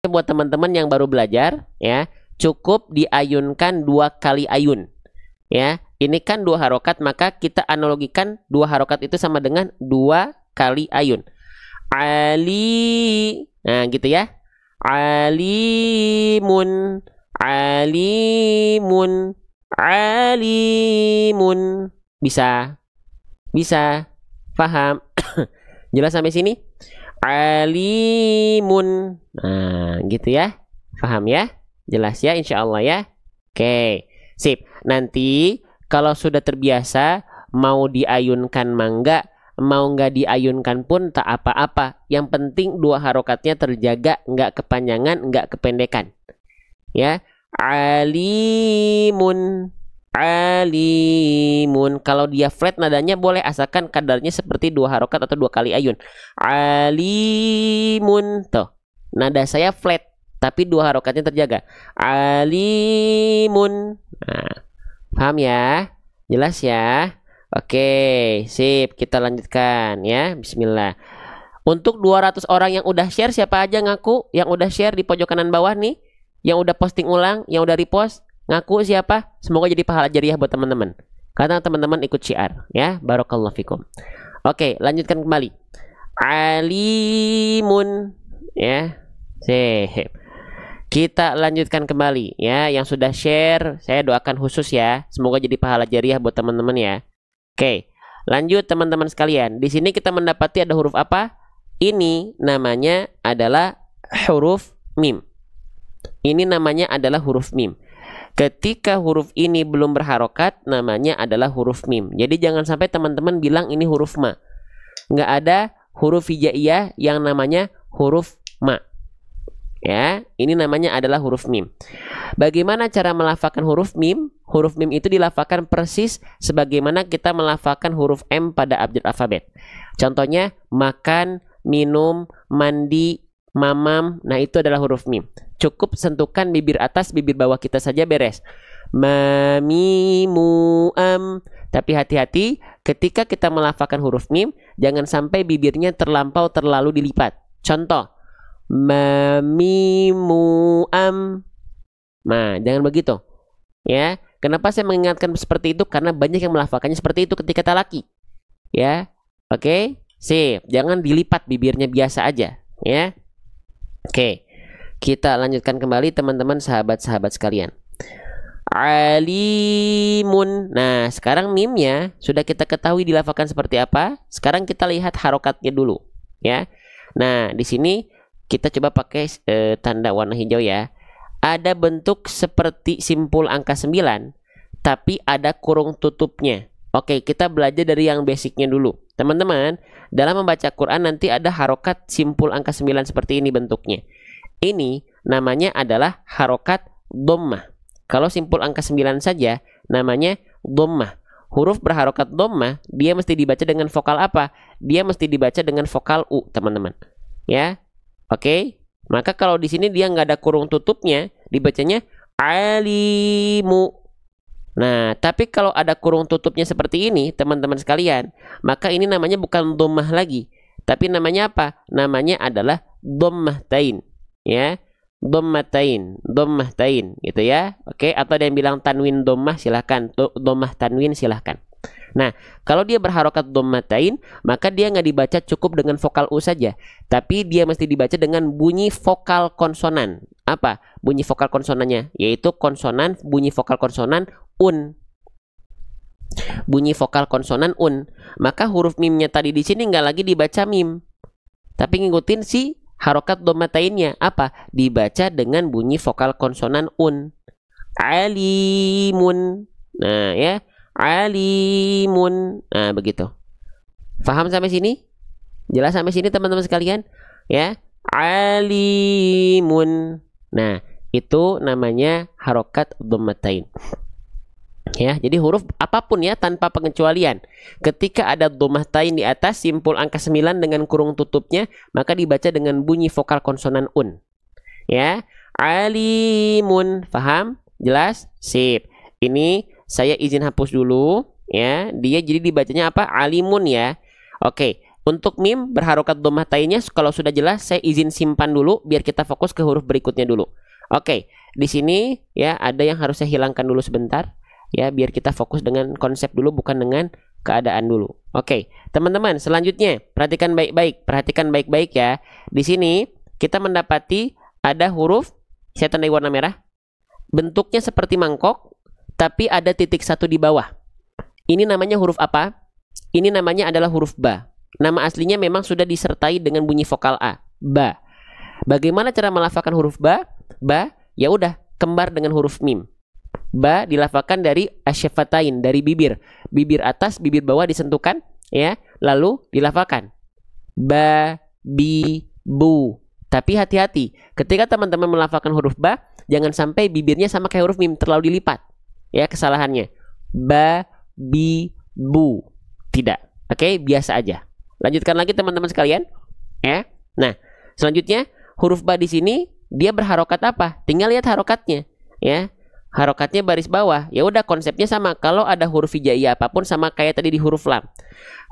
Buat teman-teman yang baru belajar ya, cukup diayunkan 2 kali ayun ya. Ini kan 2 harokat, maka kita analogikan 2 harokat itu sama dengan 2 kali ayun. Ali, nah gitu ya. Alimun, alimun, alimun. Bisa paham? Jelas sampai sini? Alimun. Nah, gitu ya. Paham ya? Jelas ya, insya Allah ya. Oke, sip. Nanti kalau sudah terbiasa, mau diayunkan mangga, mau nggak diayunkan pun tak apa-apa. Yang penting 2 harokatnya terjaga, nggak kepanjangan, nggak kependekan. Ya, alimun. Alimun. Kalau dia flat nadanya boleh, asalkan kadarnya seperti 2 harokat atau 2 kali ayun. Alimun. Tuh, nada saya flat tapi 2 harokatnya terjaga. Alimun. Nah, paham ya? Jelas ya? Oke, sip, kita lanjutkan ya. Bismillah. Untuk 200 orang yang udah share, siapa aja ngaku yang udah share di pojok kanan bawah nih, yang udah posting ulang, yang udah repost? Ngaku siapa? Semoga jadi pahala jariah buat teman-teman. Karena teman-teman ikut syiar ya. Barakallahu fikum. Oke, lanjutkan kembali. Alimun ya. Sip. Kita lanjutkan kembali ya. Yang sudah share, saya doakan khusus ya. Semoga jadi pahala jariah buat teman-teman ya. Oke, lanjut teman-teman sekalian. Di sini kita mendapati ada huruf apa? Ini namanya adalah huruf mim. Ini namanya adalah huruf mim. Ketika huruf ini belum berharokat, namanya adalah huruf mim. Jadi jangan sampai teman-teman bilang ini huruf ma. Nggak ada huruf hijaiyah yang namanya huruf ma. Ya, ini namanya adalah huruf mim. Bagaimana cara melafalkan huruf mim? Huruf mim itu dilafalkan persis sebagaimana kita melafalkan huruf M pada abjad alfabet. Contohnya makan, minum, mandi, mamam. Nah, itu adalah huruf mim. Cukup sentuhkan bibir atas, bibir bawah kita saja beres. Mamimuam. Tapi hati-hati ketika kita melafalkan huruf mim, jangan sampai bibirnya terlalu dilipat. Contoh, mamimuam. Nah, jangan begitu. Ya, kenapa saya mengingatkan seperti itu? Karena banyak yang melafalkannya seperti itu ketika talaki. Ya, oke, sip. Jangan dilipat bibirnya, biasa aja. Ya, oke. Kita lanjutkan kembali teman-teman sahabat-sahabat sekalian. alimun. Nah, sekarang mimnya sudah kita ketahui dilafalkan seperti apa. Sekarang kita lihat harokatnya dulu, ya. Nah, di sini kita coba pakai tanda warna hijau ya. Ada bentuk seperti simpul angka 9, tapi ada kurung tutupnya. Oke, kita belajar dari yang basicnya dulu. Teman-teman, dalam membaca Quran nanti ada harokat simpul angka 9 seperti ini bentuknya. Ini namanya adalah harokat dhammah. Kalau simpul angka 9 saja, namanya dhammah. Huruf berharokat dhammah, dia mesti dibaca dengan vokal apa? Dia mesti dibaca dengan vokal U, teman-teman. Ya, oke. Maka kalau di sini dia nggak ada kurung tutupnya, dibacanya alimu. Nah, tapi kalau ada kurung tutupnya seperti ini, teman-teman sekalian, maka ini namanya bukan dhammah lagi, tapi namanya apa? Namanya adalah dhammahtain, ya. Dhammahtain gitu ya. Oke, atau ada yang bilang tanwin dhammah, silahkan. Dhammah tanwin silahkan. Nah, kalau dia berharokat dhammatain, maka dia nggak dibaca cukup dengan vokal U saja, tapi dia mesti dibaca dengan bunyi vokal konsonan. Apa bunyi vokal konsonannya? Yaitu konsonan, bunyi vokal konsonan un. Bunyi vokal konsonan un. Maka huruf mimnya tadi di sini nggak lagi dibaca mim, tapi ngikutin si harokat dhammatainnya. Apa? Dibaca dengan bunyi vokal konsonan un. Alimun. Nah, ya. Alimun. Nah, begitu. Paham sampai sini? Jelas sampai sini teman-teman sekalian? Ya. Alimun. Nah, itu namanya harokat dhammatain. Ya, jadi huruf apapun ya tanpa pengecualian. Ketika ada dhammatain di atas simpul angka 9 dengan kurung tutupnya, maka dibaca dengan bunyi vokal konsonan un. Ya. Alimun. Paham? Jelas? Sip. Ini saya izin hapus dulu ya. Dia jadi dibacanya apa? Alimun ya. Oke, untuk mim berharokat dhammatainnya kalau sudah jelas saya izin simpan dulu biar kita fokus ke huruf berikutnya dulu. Oke, di sini ya ada yang harus saya hilangkan dulu sebentar ya biar kita fokus dengan konsep dulu bukan dengan keadaan dulu. Oke, teman-teman, selanjutnya perhatikan baik-baik ya. Di sini kita mendapati ada huruf saya tandai warna merah. Bentuknya seperti mangkok, tapi ada titik satu di bawah. Ini namanya huruf apa? Ini namanya adalah huruf ba. Nama aslinya memang sudah disertai dengan bunyi vokal A. Ba. Bagaimana cara melafalkan huruf ba? Ba, ya udah, kembar dengan huruf mim. Ba dilafalkan dari asyafatain, dari bibir. Bibir atas, bibir bawah disentuhkan, ya. Lalu dilafalkan. Ba, bi, bu. Tapi hati-hati, ketika teman-teman melafalkan huruf ba, jangan sampai bibirnya sama kayak huruf mim, terlalu dilipat. Ya, kesalahannya. Ba, bi, bu. Tidak. Oke, biasa aja. Lanjutkan lagi teman-teman sekalian. Ya. Nah, selanjutnya huruf ba di sini dia berharokat apa? Tinggal lihat harokatnya. Ya. Harokatnya baris bawah. Ya udah, konsepnya sama. Kalau ada huruf hijaiyah apapun sama kayak tadi di huruf lam.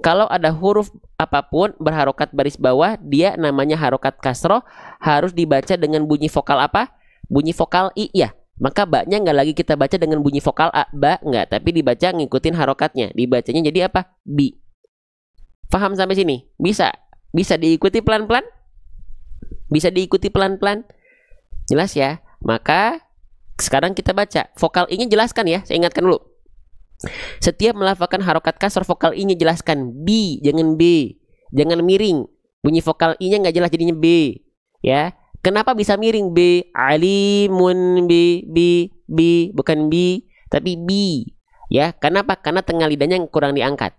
Kalau ada huruf apapun berharokat baris bawah, dia namanya harokat kasroh, harus dibaca dengan bunyi vokal apa? Bunyi vokal i ya. Maka ba-nya nggak lagi kita baca dengan bunyi vokal A, ba nggak, tapi dibaca ngikutin harokatnya. Dibacanya jadi apa? Bi. Paham sampai sini? Bisa? Bisa diikuti pelan-pelan? Bisa diikuti pelan-pelan? Jelas ya? Maka sekarang kita baca. Vokal I-nya jelaskan ya, saya ingatkan dulu. Setiap melafalkan harokat kasar, vokal I-nya jelaskan. B, jangan B. Jangan miring. Bunyi vokal I-nya nggak jelas jadinya B. Ya. Kenapa bisa miring B? Alimun B, bukan B, tapi B. Ya, kenapa? Karena tengah lidahnya yang kurang diangkat.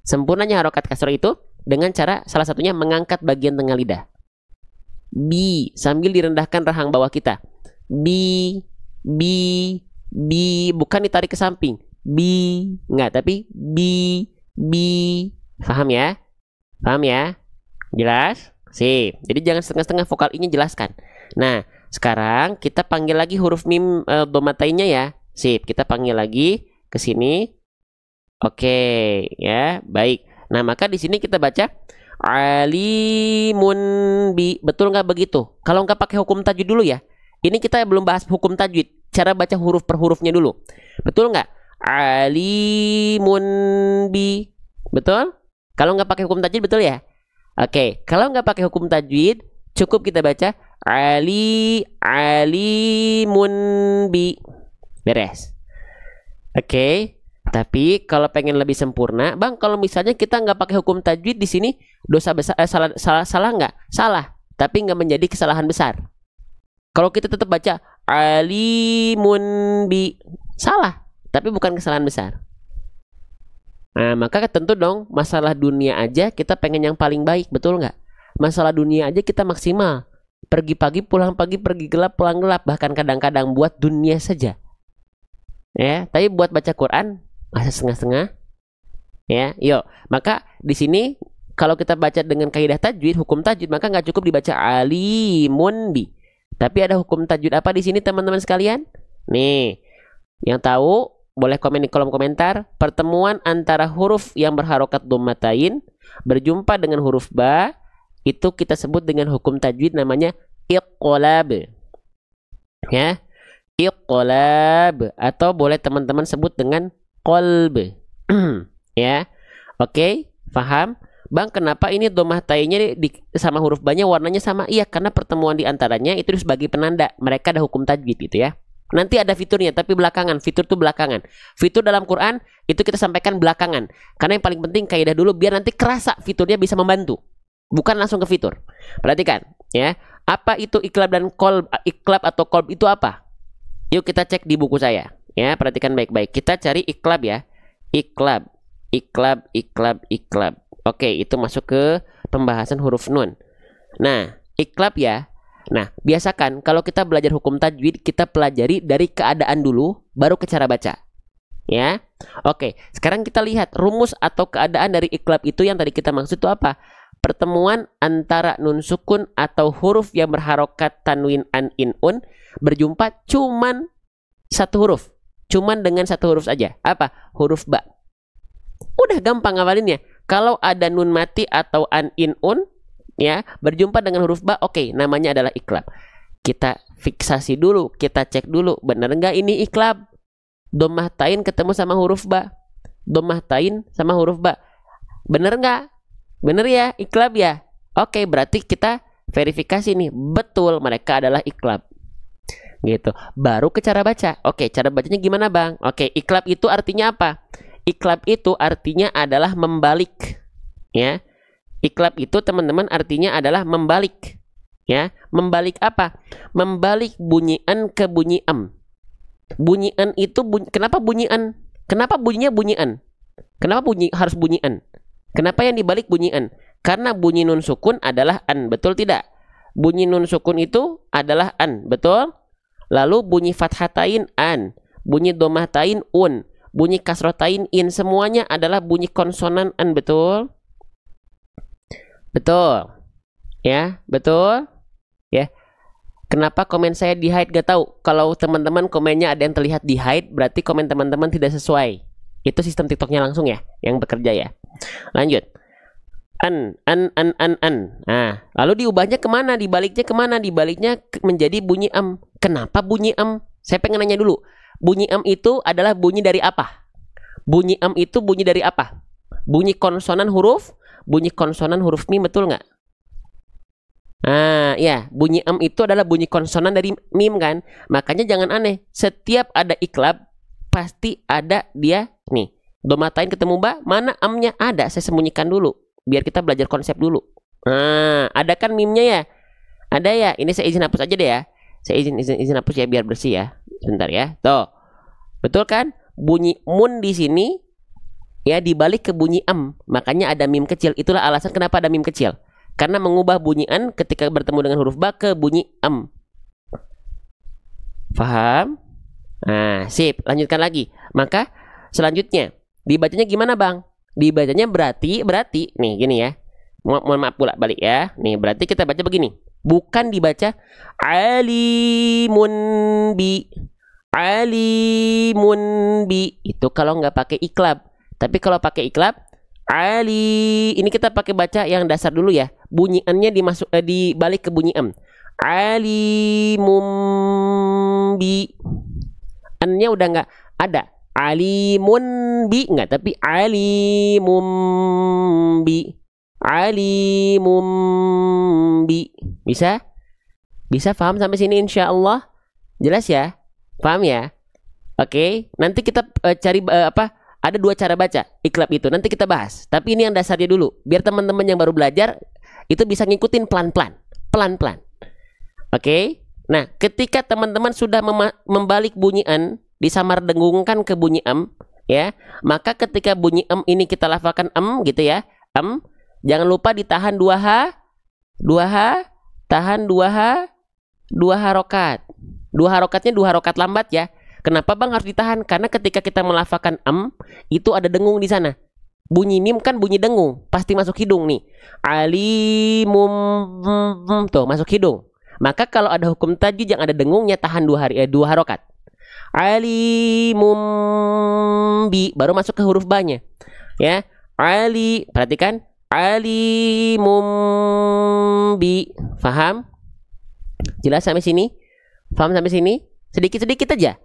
Sempurnanya harokat kasroh itu dengan cara salah satunya mengangkat bagian tengah lidah. B, sambil direndahkan rahang bawah kita. B, bukan ditarik ke samping. B, enggak, tapi B. Paham ya? Paham ya? Jelas? Sip. Jadi jangan setengah-setengah, vokal I-nya jelaskan. Nah, sekarang kita panggil lagi huruf mim dhammatainnya ya. Sip, kita panggil lagi ke sini. Oke, ya, baik. Nah, maka di sini kita baca alimun bi. Betul nggak begitu? Kalau nggak pakai hukum tajwid dulu ya. Ini kita belum bahas hukum tajwid. Cara baca huruf per hurufnya dulu. Betul nggak? Alimun bi. Betul? Kalau nggak pakai hukum tajwid betul ya? Oke, kalau nggak pakai hukum tajwid, cukup kita baca alimun bi. Beres. Oke. Tapi kalau pengen lebih sempurna, Bang, kalau misalnya kita nggak pakai hukum tajwid di sini, dosa besar, salah nggak? Salah, tapi nggak menjadi kesalahan besar. Kalau kita tetap baca alimun bi, salah, tapi bukan kesalahan besar. Nah, maka tentu dong, masalah dunia aja kita pengen yang paling baik, betul nggak? Masalah dunia aja kita maksimal. Pergi pagi, pulang pagi, pergi gelap, pulang gelap, bahkan kadang-kadang buat dunia saja. Ya, tapi buat baca Quran masa setengah-setengah. Ya, yuk. Maka di sini kalau kita baca dengan kaidah tajwid, hukum tajwid, maka nggak cukup dibaca alimun bi. Tapi ada hukum tajwid apa di sini teman-teman sekalian? Nih, yang tahu boleh komen di kolom komentar. Pertemuan antara huruf yang berharokat dhammatain berjumpa dengan huruf ba, itu kita sebut dengan hukum tajwid namanya iqlab. Ya, iqlab, atau boleh teman-teman sebut dengan qalb. Ya. Oke, paham? Bang, kenapa ini dhammah ta'inya sama huruf ba-nya warnanya sama? Iya, karena pertemuan di antaranya itu sebagai penanda. Mereka ada hukum tajwid gitu ya. Nanti ada fiturnya, tapi belakangan. Fitur itu belakangan. Fitur dalam Quran itu kita sampaikan belakangan. Karena yang paling penting kaidah dulu biar nanti kerasa fiturnya bisa membantu. Bukan langsung ke fitur. Perhatikan, ya. Apa itu iqlab dan qalb? Iqlab atau qalb itu apa? Yuk kita cek di buku saya. Ya, perhatikan baik-baik. Kita cari iqlab ya. Iqlab. Iqlab. Oke, itu masuk ke pembahasan huruf nun. Nah, iqlab ya. Nah, biasakan kalau kita belajar hukum tajwid, kita pelajari dari keadaan dulu, baru ke cara baca. Ya. Oke, sekarang kita lihat rumus atau keadaan dari iqlab itu yang tadi kita maksud itu apa? Pertemuan antara nun sukun atau huruf yang berharokat tanwin an in un berjumpa cuman satu huruf. Cuman dengan satu huruf saja. Apa? Huruf ba. Udah gampang ngawalinnya. Kalau ada nun mati atau an in un ya, berjumpa dengan huruf ba, oke, namanya adalah iqlab. Kita fiksasi dulu, kita cek dulu, benar nggak ini iqlab? Dhammah tain ketemu sama huruf ba. Dhammah tain sama huruf ba. Bener nggak? Bener ya, iqlab ya. Oke, berarti kita verifikasi nih, betul mereka adalah iqlab. Gitu. Baru ke cara baca. Oke, cara bacanya gimana, Bang? Oke, iqlab itu artinya apa? Iqlab itu artinya adalah membalik. Ya. Iqlab itu teman-teman artinya adalah membalik. Ya, membalik apa? Membalik bunyi an ke bunyi am. Bunyi an itu kenapa bunyi an? Kenapa bunyinya bunyi an? Kenapa harus bunyi an? Kenapa yang dibalik bunyi an? Karena bunyi nun sukun adalah an, betul tidak? Bunyi nun sukun itu adalah an, betul? Lalu bunyi fathatain an, bunyi dhammatain un, bunyi kasrotain in, semuanya adalah bunyi konsonan an, betul? Betul. Ya, betul? Ya. Kenapa komen saya di hide gak tahu? Kalau teman-teman komennya ada yang terlihat di hide, berarti komen teman-teman tidak sesuai. Itu sistem TikToknya langsung ya, yang bekerja ya. Lanjut. An. Nah, lalu diubahnya kemana? Dibaliknya kemana? Dibaliknya menjadi bunyi am. Kenapa bunyi am? Saya pengen nanya dulu. Bunyi am itu adalah bunyi dari apa? Bunyi am itu bunyi dari apa? Bunyi konsonan huruf? Bunyi konsonan huruf mim, betul nggak? Ah, ya, bunyi am itu adalah bunyi konsonan dari mim kan? Makanya jangan aneh. Setiap ada iqlab, pasti ada dia nih. Dhammatain ketemu ba, mana amnya ada? Saya sembunyikan dulu. Biar kita belajar konsep dulu. Nah, ada kan mimnya ya? Ada ya? Ini saya izin hapus aja deh ya. Saya izin hapus ya biar bersih ya. Sebentar ya. Tuh. Betul kan? Bunyi mun di sini ya dibalik ke bunyi am. Makanya ada mim kecil. Itulah alasan kenapa ada mim kecil. Karena mengubah bunyi an ketika bertemu dengan huruf ba ke bunyi am. Paham? Nah, sip. Lanjutkan lagi. Maka selanjutnya dibacanya gimana, Bang? Dibacanya berarti nih gini ya. Mohon maaf pula balik ya. Nih berarti kita baca begini. Bukan dibaca alimun bi. Alimun bi. Itu kalau nggak pakai iqlab. Tapi kalau pakai iqlab ali, ini kita pakai baca yang dasar dulu ya. Bunyiannya dibalik ke bunyi am. Alimum bi. Annya udah nggak ada. Alimun bi enggak, tapi alimum bi. Alimum bi. Bisa? Bisa paham sampai sini insyaallah? Jelas ya? Paham ya? Oke, nanti kita cari apa? Ada dua cara baca iklab itu. Nanti kita bahas. Tapi ini yang dasarnya dulu. Biar teman-teman yang baru belajar itu bisa ngikutin pelan-pelan. Pelan-pelan. Oke. Nah, ketika teman-teman sudah membalik bunyi an, disamar dengungkan ke bunyi ya, maka ketika bunyi ini kita lafalkan gitu ya. Jangan lupa ditahan 2H, tahan 2 harokat. 2 harokatnya 2 harokat lambat ya. Kenapa Bang harus ditahan? Karena ketika kita melafalkan itu ada dengung di sana. Bunyi mim kan bunyi dengung, pasti masuk hidung nih. Alimum tuh masuk hidung. Maka kalau ada hukum tajwid yang ada dengungnya tahan 2 harokat. Alimum bi baru masuk ke huruf ba-nya. Ya. Perhatikan. Alimum bi. Faham? Jelas sampai sini? Faham sampai sini? Sedikit-sedikit aja.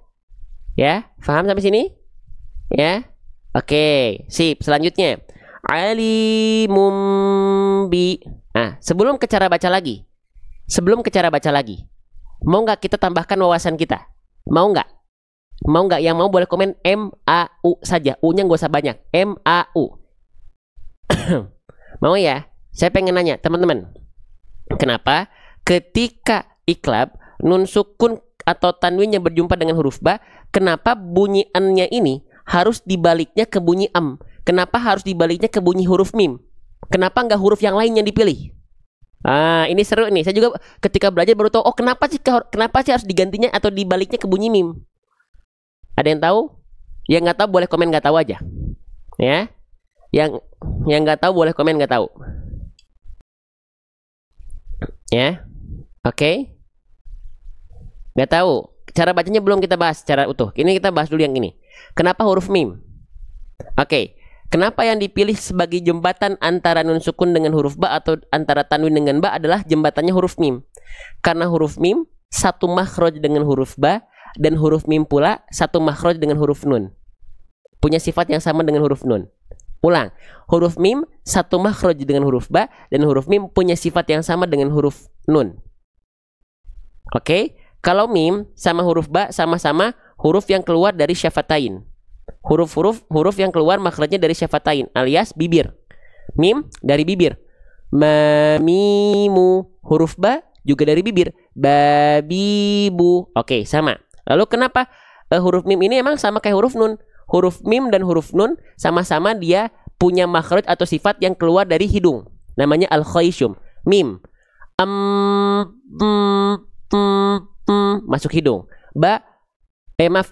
Ya, paham sampai sini? Ya. Oke, sip. Selanjutnya, alimum bi. Nah, sebelum ke cara baca lagi. Mau nggak kita tambahkan wawasan kita? Mau nggak? Yang mau boleh komen MAU saja. U-nya nggak usah banyak. MAU. Mau ya? Saya pengen nanya, teman-teman. Kenapa ketika iklab nun sukun atau tanwin yang berjumpa dengan huruf ba, kenapa bunyi an-nya ini harus dibaliknya ke bunyi Kenapa harus dibaliknya ke bunyi huruf mim? Kenapa nggak huruf yang lain yang dipilih? Ini seru nih. Saya juga ketika belajar baru tahu, kenapa sih harus digantinya atau dibaliknya ke bunyi mim? Ada yang tahu? Yang nggak tahu boleh komen nggak tahu aja. Ya. Yang nggak tahu boleh komen nggak tahu. Ya. Oke. Nggak tahu. Cara bacanya belum kita bahas secara utuh. Ini kita bahas dulu yang ini. Kenapa huruf mim? Oke. Kenapa yang dipilih sebagai jembatan antara nun sukun dengan huruf ba atau antara tanwin dengan ba adalah jembatannya huruf mim? Karena huruf mim satu makhraj dengan huruf ba dan huruf mim pula satu makhraj dengan huruf nun. Punya sifat yang sama dengan huruf nun. Ulang. Huruf mim satu makhraj dengan huruf ba dan huruf mim punya sifat yang sama dengan huruf nun. Oke. Kalau mim sama huruf ba sama-sama huruf yang keluar dari syafatain. Huruf yang keluar makhrajnya dari syafatain alias bibir. Mim dari bibir. Mimu. Huruf ba juga dari bibir. Babibu. Oke, sama. Lalu kenapa huruf mim ini emang sama kayak huruf nun? Huruf mim dan huruf nun sama-sama dia punya makhraj atau sifat yang keluar dari hidung. Namanya al-khayshum. Mim. Masuk hidung.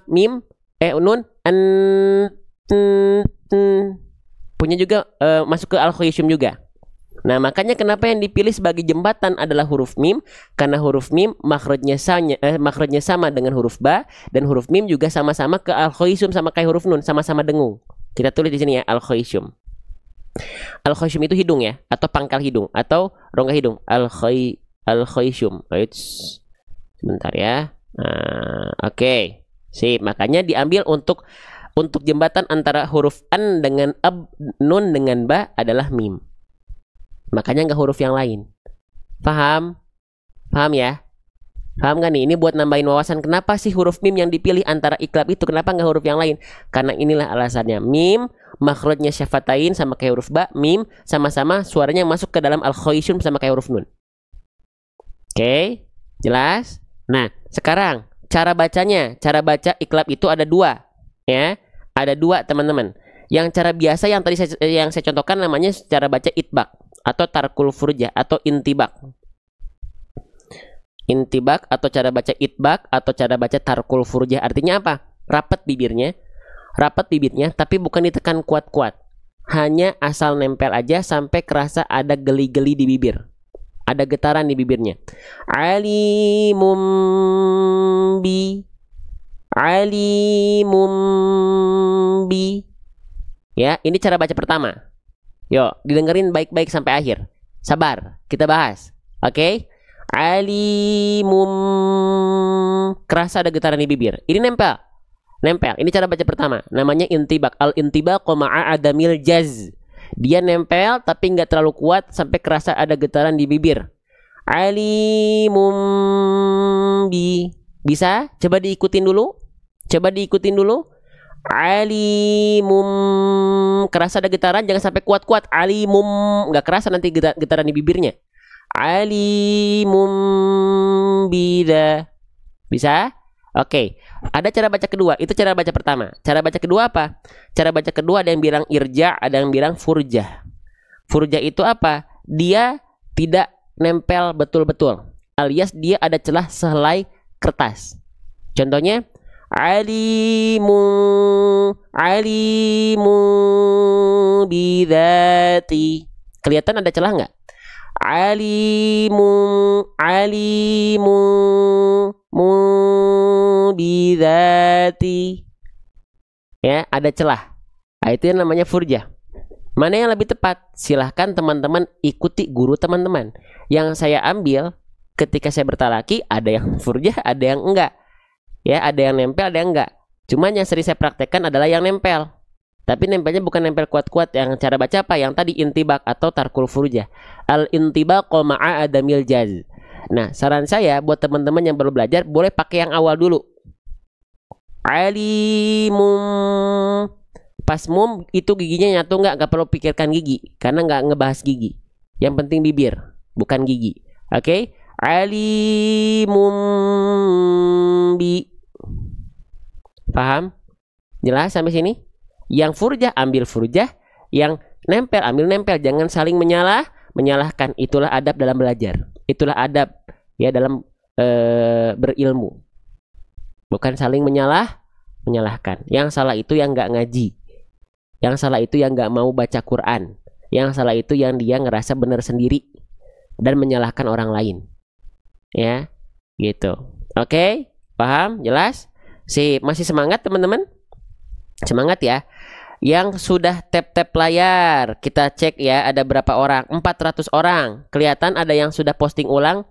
Mim nun punya juga masuk ke al-khayshum juga. Nah, makanya kenapa yang dipilih sebagai jembatan adalah huruf mim, karena huruf mim makhrajnya sama dengan huruf ba dan huruf mim juga sama-sama ke al-khayshum sama kayak huruf nun, sama-sama dengung. Kita tulis di sini ya, al-khayshum. Al-khayshum itu hidung ya, atau pangkal hidung atau rongga hidung. Al-khayshum. Sebentar ya. Oke. Sip, makanya diambil untuk jembatan antara huruf an dengan nun dengan ba adalah mim. Makanya nggak huruf yang lain. Paham? Paham ya? Paham gak nih? Ini buat nambahin wawasan. Kenapa sih huruf mim yang dipilih antara iklab itu? Kenapa nggak huruf yang lain? Karena inilah alasannya. Mim, makhrajnya syafatain sama kayak huruf ba. Mim, sama-sama suaranya masuk ke dalam al-khayshum sama kayak huruf nun. Oke? Jelas? Nah, sekarang cara bacanya. Cara baca iklab itu ada dua. Ya, ada dua teman-teman. Yang cara biasa yang tadi saya contohkan namanya cara baca itbak atau tarkul furjah atau intibak. Intibak atau cara baca itbak atau cara baca tarkul furjah artinya apa? Rapat bibirnya tapi bukan ditekan kuat-kuat. Hanya asal nempel aja sampai kerasa ada geli-geli di bibir. Ada getaran di bibirnya. Alimum bi. Ya, ini cara baca pertama. Yuk, didengerin baik-baik sampai akhir. Sabar, kita bahas. Oke? Alimum. Kerasa ada getaran di bibir. Ini nempel. Ini cara baca pertama. Namanya intibak. Al-intibaq ma'a adamil jaz. Dia nempel tapi nggak terlalu kuat sampai kerasa ada getaran di bibir. Alimum bi. Bisa? Coba diikutin dulu. Coba diikutin dulu. Alimum, kerasa ada getaran, jangan sampai kuat-kuat. Alimum, nggak kerasa nanti getaran di bibirnya. Alimum bida. Bisa? Oke. Ada cara baca kedua. Itu cara baca pertama. Cara baca kedua apa? Cara baca kedua ada yang bilang irja, ada yang bilang furjah. Furjah itu apa? Dia tidak nempel betul-betul, alias dia ada celah sehelai kertas. Contohnya alimu bidati. Kelihatan ada celah nggak? Alimu bidati. Ya, ada celah. Nah, itu yang namanya furjah. Mana yang lebih tepat? Silahkan teman-teman ikuti guru teman-teman. Yang saya ambil ketika saya bertalaki, ada yang furjah, ada yang enggak. Ya, ada yang nempel, ada yang enggak. Cuman yang sering saya praktekkan adalah yang nempel. Tapi nempelnya bukan nempel kuat-kuat. Yang cara baca apa? Yang tadi intibak atau tarkul furjah. Al-intibaqu ma'a adamil jaz. Nah, saran saya buat teman-teman yang baru belajar, boleh pakai yang awal dulu. Alimum. Pas mum itu giginya nyatu nggak perlu pikirkan gigi, karena nggak ngebahas gigi. Yang penting bibir, bukan gigi. Oke? Alimum bi. Paham? Jelas sampai sini? Yang furjah ambil furjah, yang nempel ambil nempel, jangan saling menyalahkan. Itulah adab dalam belajar. Itulah adab ya dalam berilmu. Bukan saling menyalahkan. Yang salah itu yang nggak ngaji. Yang salah itu yang nggak mau baca Quran. Yang salah itu yang dia ngerasa benar sendiri dan menyalahkan orang lain. Ya, gitu. Oke, paham? Jelas? Masih semangat teman-teman? Semangat ya. Yang sudah tap-tap layar, kita cek ya ada berapa orang? 400 orang. Kelihatan ada yang sudah posting ulang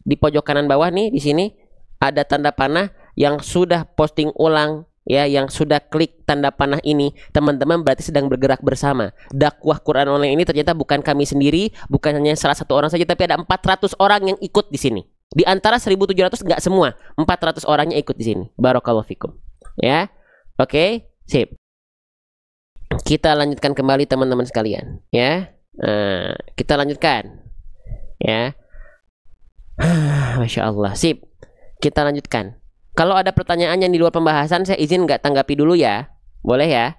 di pojok kanan bawah nih, di sini ada tanda panah yang sudah posting ulang. Ya, yang sudah klik tanda panah ini, teman-teman berarti sedang bergerak bersama. Dakwah Quran online ini ternyata bukan kami sendiri, bukan hanya salah satu orang saja, tapi ada 400 orang yang ikut di sini. Di antara 1.700 nggak semua, 400 orangnya ikut di sini. Barakallahu fikum. Ya, oke, sip. Kita lanjutkan kembali teman-teman sekalian. Ya, kita lanjutkan. Ya, Masya Allah, sip. Kita lanjutkan. Kalau ada pertanyaan yang di luar pembahasan, saya izin nggak tanggapi dulu ya. Boleh ya?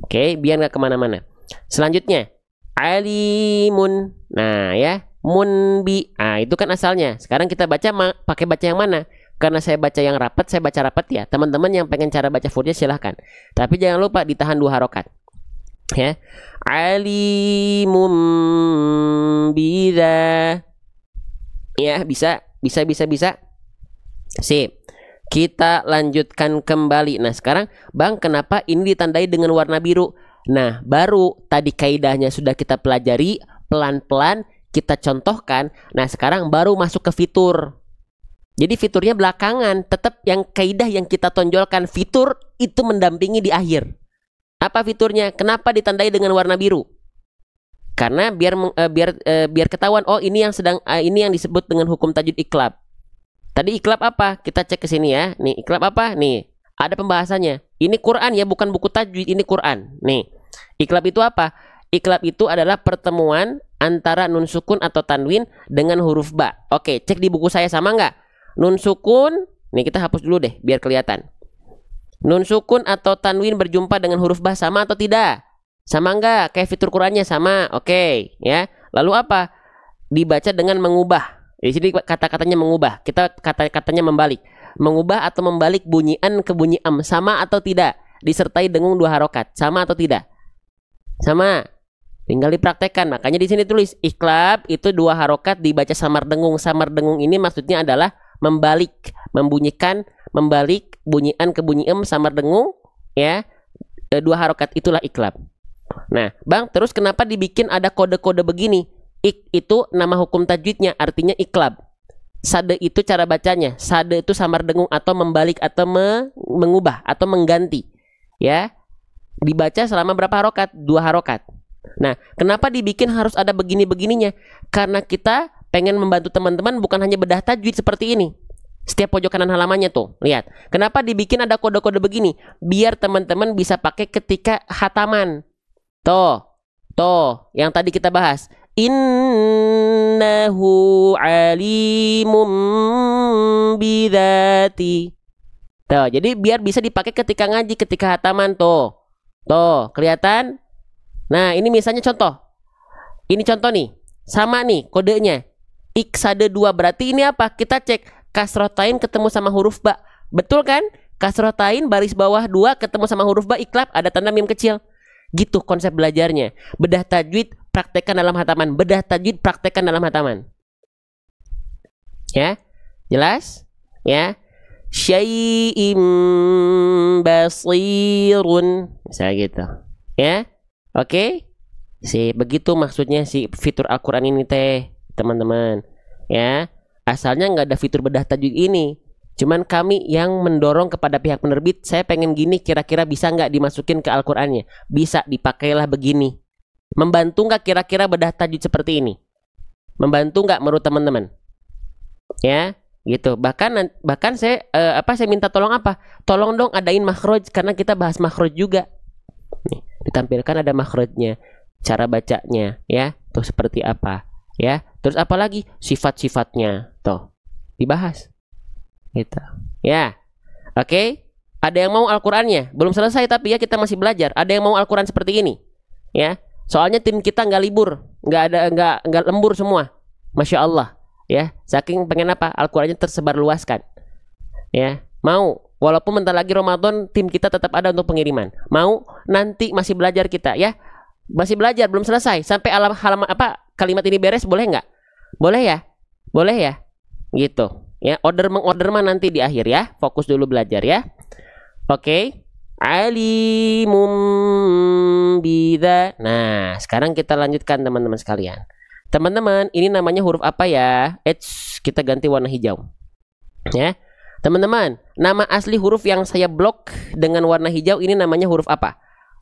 Oke, biar nggak kemana-mana. Selanjutnya, alimun. Nah ya, munbi. Nah itu kan asalnya. Sekarang kita baca pakai baca yang mana? Karena saya baca yang rapat, saya baca rapat ya. Teman-teman yang pengen cara baca furjah silahkan. Tapi jangan lupa ditahan 2 harokat. Ya, alimun bida. Ya, bisa. Sip. Kita lanjutkan kembali. Nah sekarang Bang, kenapa ini ditandai dengan warna biru? Nah baru tadi kaidahnya sudah kita pelajari, pelan-pelan kita contohkan. Nah sekarang baru masuk ke fitur. Jadi fiturnya belakangan. Tetap yang kaidah yang kita tonjolkan, fitur itu mendampingi di akhir. Apa fiturnya? Kenapa ditandai dengan warna biru? Karena biar ketahuan, oh ini yang disebut dengan hukum tajwid iklab. Tadi iklab apa? Kita cek ke sini ya. Nih, iklab apa? Nih, ada pembahasannya. Ini Quran ya, bukan buku tajwid, ini Quran. Nih, iklab itu apa? Iklab itu adalah pertemuan antara nun sukun atau tanwin dengan huruf ba. Oke, cek di buku saya sama nggak? Nun sukun, nih kita hapus dulu deh, biar kelihatan. Nun sukun atau tanwin berjumpa dengan huruf ba sama atau tidak? Sama nggak? Kayak fitur Qurannya sama. Oke, ya. Lalu apa? Dibaca dengan mengubah. Di sini kata-katanya mengubah. Kita kata-katanya membalik. Mengubah atau membalik bunyi an ke bunyi am sama atau tidak? Disertai dengung 2 harokat. Sama atau tidak? Sama. Tinggal dipraktekkan. Makanya di sini tulis iklab itu 2 harokat dibaca samar dengung. Samar dengung ini maksudnya adalah membalik, membunyikan, membalik bunyi an ke bunyi am samar dengung ya. 2 harokat itulah iklab. Nah, Bang, terus kenapa dibikin ada kode-kode begini? Itu nama hukum tajwidnya, artinya iklab. Sade itu cara bacanya. Sade itu samar dengung atau membalik atau mengubah atau mengganti. Ya, dibaca selama berapa harokat? 2 harokat. Nah, kenapa dibikin harus ada begini-begininya? Karena kita pengen membantu teman-teman bukan hanya bedah tajwid seperti ini. Setiap pojok kanan halamannya tuh, lihat. Kenapa dibikin ada kode-kode begini? Biar teman-teman bisa pakai ketika hataman. Tuh, yang tadi kita bahas. Innahu alimum bidati. Tuh, jadi biar bisa dipakai ketika ngaji, ketika hataman tuh. Tuh, kelihatan? Nah, ini misalnya contoh. Ini contoh nih. Sama nih kodenya. Iksade 2 berarti ini apa? Kita cek. Kasrotain ketemu sama huruf ba. Betul kan? Kasrotain baris bawah 2 ketemu sama huruf ba iklab ada tanda mim kecil. Gitu konsep belajarnya. Bedah tajwid praktekkan dalam hataman. Bedah tajwid praktekkan dalam hataman. Ya? Jelas? Ya. Syai'im basirun. Misalnya gitu. Ya? Oke? Begitu maksudnya si fitur Al-Qur'an ini teh, teman-teman. Ya. Asalnya nggak ada fitur bedah tajwid ini. Cuman kami yang mendorong kepada pihak penerbit, saya pengen gini, kira-kira bisa nggak dimasukin ke Al-Qur'annya? Bisa, dipakailah begini. Membantu nggak kira-kira bedah tajwid seperti ini? Membantu nggak menurut teman-teman? Ya, gitu. Bahkan saya minta tolong apa? Tolong dong adain makhraj, karena kita bahas makhraj juga. Nih, ditampilkan ada makhrajnya, cara bacanya, ya, tuh seperti apa, ya. Terus apalagi sifat-sifatnya, tuh dibahas, gitu, ya. Oke, ada yang mau Al-Qur'annya? Belum selesai tapi ya kita masih belajar. Ada yang mau Al-Qur'an seperti ini, ya. Soalnya tim kita nggak libur, nggak lembur semua, masya Allah, ya. Saking pengen apa? Al-Qur'annya tersebar luaskan, ya. Mau, walaupun bentar lagi Ramadan, tim kita tetap ada untuk pengiriman. Mau, nanti masih belajar kita, ya. Masih belajar, belum selesai. Sampai halaman kalimat ini beres, boleh nggak? Boleh ya? Boleh ya? Gitu. Ya, mengorder mah nanti di akhir ya. Fokus dulu belajar ya. Oke. Alimum bidza. Nah, sekarang kita lanjutkan teman-teman sekalian. Teman-teman, ini namanya huruf apa ya? Kita ganti warna hijau. Ya. Teman-teman, nama asli huruf yang saya blok dengan warna hijau ini namanya huruf apa?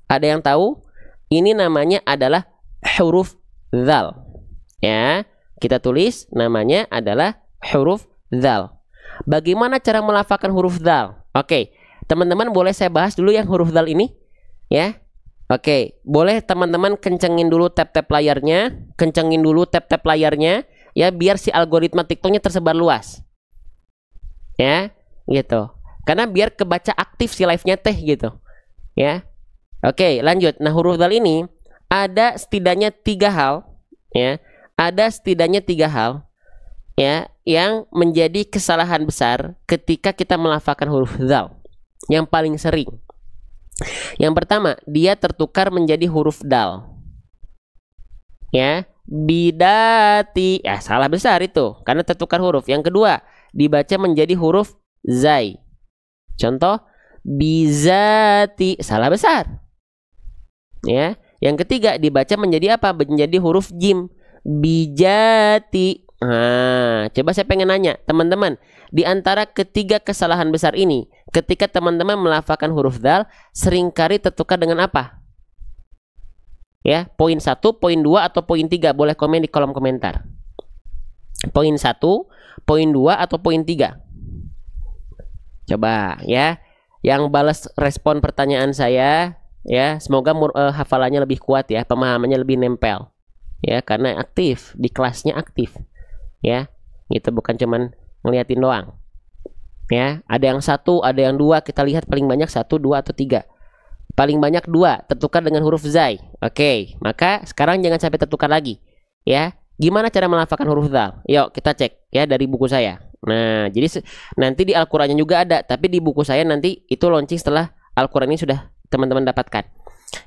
Ada yang tahu? Ini namanya adalah huruf dzal. Ya, kita tulis namanya adalah huruf dzal. Bagaimana cara melafalkan huruf dzal? Oke, teman-teman boleh saya bahas dulu yang huruf dzal ini, ya. Oke, boleh teman-teman kencengin dulu tab-tab layarnya, ya, biar si algoritma TikToknya tersebar luas, ya, gitu. Karena biar kebaca aktif si live-nya teh, gitu, ya. Oke, lanjut. Nah, huruf dzal ini ada setidaknya 3 hal, ya. Ada setidaknya 3 hal, ya, yang menjadi kesalahan besar ketika kita melafalkan huruf dzal. Yang paling sering. Yang pertama, dia tertukar menjadi huruf dal. Ya, bidati. Ya, salah besar itu karena tertukar huruf. Yang kedua, dibaca menjadi huruf zai. Contoh, bizati. Salah besar. Ya, yang ketiga dibaca menjadi apa? Menjadi huruf jim. Bijati. Nah, coba saya pengen nanya, teman-teman, di antara ketiga kesalahan besar ini, ketika teman-teman melafalkan huruf dzal, seringkali tertukar dengan apa? Ya, poin 1, poin 2, atau poin 3? Boleh komen di kolom komentar. Poin 1, poin 2, atau poin 3? Coba ya, yang balas respon pertanyaan saya, ya, semoga hafalannya lebih kuat ya, pemahamannya lebih nempel. Ya, karena aktif di kelasnya aktif, ya, gitu, bukan cuman ngeliatin doang, ya. Ada yang 1, ada yang 2, kita lihat paling banyak 1, 2, atau 3. Paling banyak 2 tertukar dengan huruf zai. Oke, maka sekarang jangan sampai tertukar lagi, ya. Gimana cara melafalkan huruf dzal? Yuk kita cek ya dari buku saya. Nah, jadi nanti di Al-Qur'annya juga ada, tapi di buku saya nanti itu launching setelah Al-Qur'an ini sudah teman-teman dapatkan,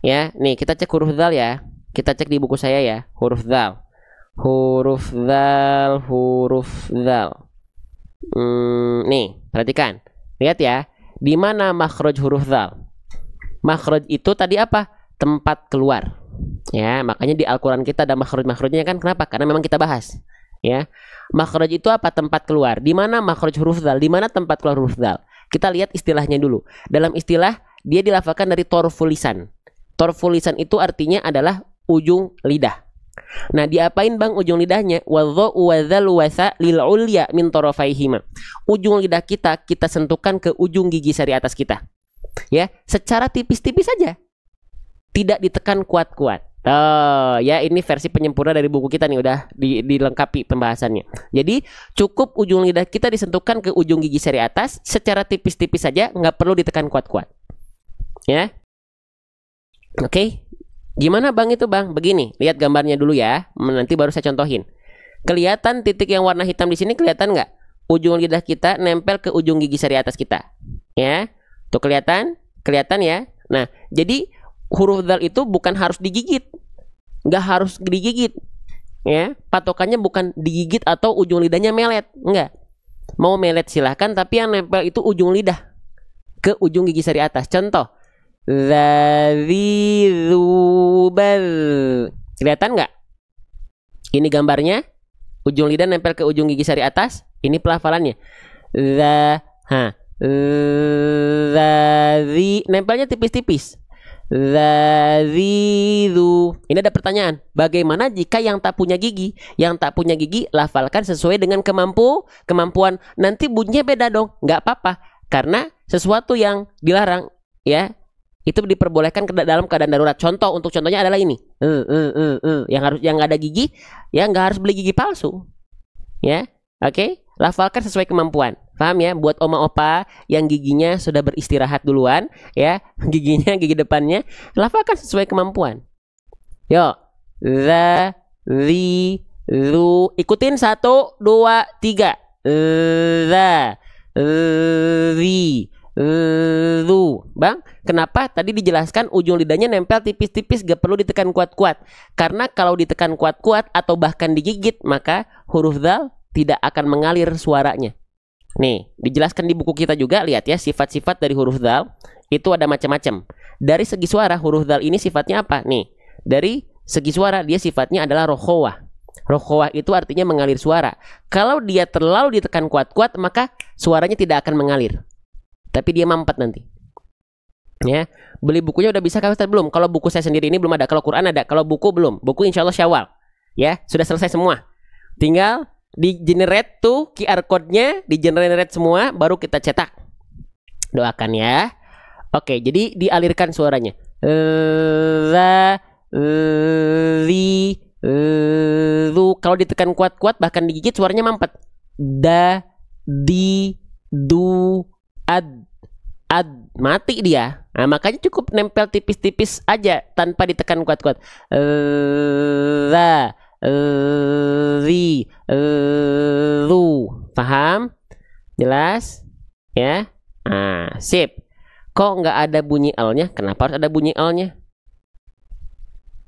ya. Nih kita cek huruf dzal ya. Kita cek di buku saya ya, huruf dzal. Huruf dzal, huruf dzal. Nih, perhatikan. Lihat ya, di mana makhraj huruf dzal? Makhraj itu tadi apa? Tempat keluar. Ya, makanya di Al-Qur'an kita ada makhraj-makhrajnya kan, kenapa? Karena memang kita bahas. Ya. Makhraj itu apa? Tempat keluar. Di mana makhraj huruf dzal? Di mana tempat keluar huruf dzal? Kita lihat istilahnya dulu. Dalam istilah, dia dilafalkan dari torful lisan. Torful lisan itu artinya adalah ujung lidah, Nah, diapain Bang ujung lidahnya? Wadhu wadzal wasa lil ulya min tarafaihima. Ujung lidah kita sentuhkan ke ujung gigi sari atas kita. Ya, secara tipis-tipis saja. Tidak ditekan kuat-kuat. Oh, ya ini versi penyempurna dari buku kita nih, udah dilengkapi pembahasannya. Jadi cukup ujung lidah kita disentuhkan ke ujung gigi sari atas secara tipis-tipis saja, nggak perlu ditekan kuat-kuat. Ya, oke. Gimana Bang itu Bang? Begini, lihat gambarnya dulu ya. Nanti baru saya contohin. Kelihatan titik yang warna hitam di sini, kelihatan nggak? Ujung lidah kita nempel ke ujung gigi sari atas kita. Ya, tuh kelihatan ya. Nah, jadi huruf dzal itu bukan harus digigit, nggak harus digigit, ya. Patokannya bukan digigit atau ujung lidahnya melet, nggak. Mau melet silahkan, tapi yang nempel itu ujung lidah ke ujung gigi sari atas. Contoh, zadzubal, kelihatan nggak? Ini gambarnya, ujung lidah nempel ke ujung gigi sari atas. Ini pelafalannya, nempelnya tipis-tipis. Zazidu. Ini ada pertanyaan. Bagaimana jika yang tak punya gigi? Yang tak punya gigi lafalkan sesuai dengan kemampuan. Nanti bunyinya beda dong. Nggak apa-apa. Karena sesuatu yang dilarang, ya, itu diperbolehkan dalam keadaan darurat. Untuk contohnya adalah ini. Yang ada gigi, ya nggak harus beli gigi palsu. Ya, oke. Lafalkan sesuai kemampuan. Paham ya? Buat oma-opa yang giginya sudah beristirahat duluan, ya, gigi depannya, lafalkan sesuai kemampuan. Yuk, za, zi, zu. Ikutin 1, 2, 3. Za, zi, zu. Bang, kenapa tadi dijelaskan ujung lidahnya nempel tipis-tipis, gak perlu ditekan kuat-kuat? Karena kalau ditekan kuat-kuat atau bahkan digigit, maka huruf dzal tidak akan mengalir suaranya. Nih, dijelaskan di buku kita juga, lihat ya, sifat-sifat dari huruf dzal itu ada macam-macam. Dari segi suara, huruf dzal ini sifatnya apa? Nih, dari segi suara dia sifatnya adalah rokhawah. Rokhawah itu artinya mengalir suara. Kalau dia terlalu ditekan kuat-kuat, maka suaranya tidak akan mengalir. Tapi dia mampet nanti. Ya, beli bukunya udah bisa Ustaz belum? Kalau buku saya sendiri ini belum ada. Kalau Quran ada, kalau buku belum. Buku insya Allah Syawal. Ya, sudah selesai semua. Tinggal di generate tuh QR code-nya, di generate semua, baru kita cetak. Doakan ya. Oke, jadi dialirkan suaranya. Za, zi, zu. Kalau ditekan kuat-kuat bahkan digigit suaranya mampet. Da, di, du, ad, mati dia. Nah, makanya cukup nempel tipis-tipis aja tanpa ditekan kuat-kuat. Za, zi, zu. Paham? Jelas? Ya? Nah, sip. Kok nggak ada bunyi L-nya? Kenapa harus ada bunyi L-nya?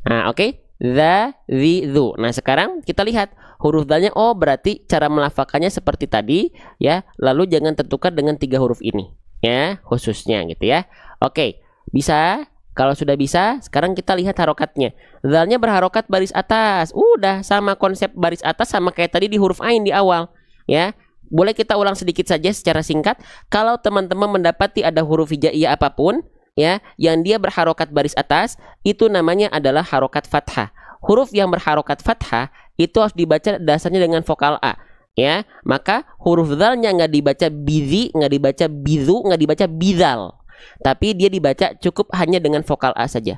Nah, oke. Za, zi, zu. Nah, sekarang kita lihat huruf dzalnya. Oh, berarti cara melafalkannya seperti tadi, ya. Lalu jangan tentukan dengan 3 huruf ini, ya, khususnya gitu ya. Oke, bisa. Kalau sudah bisa, sekarang kita lihat harokatnya. Dzalnya berharokat baris atas. Udah sama konsep baris atas, sama kayak tadi di huruf ain di awal, ya. Boleh kita ulang sedikit saja secara singkat. Kalau teman-teman mendapati ada huruf hijaiyah apapun, ya, yang dia berharokat baris atas, itu namanya adalah harokat fathah. Huruf yang berharokat fathah itu harus dibaca dasarnya dengan vokal A, ya. Maka huruf dzalnya nggak dibaca bizi, nggak dibaca bizu, nggak dibaca bizal, tapi dia dibaca cukup hanya dengan vokal A saja.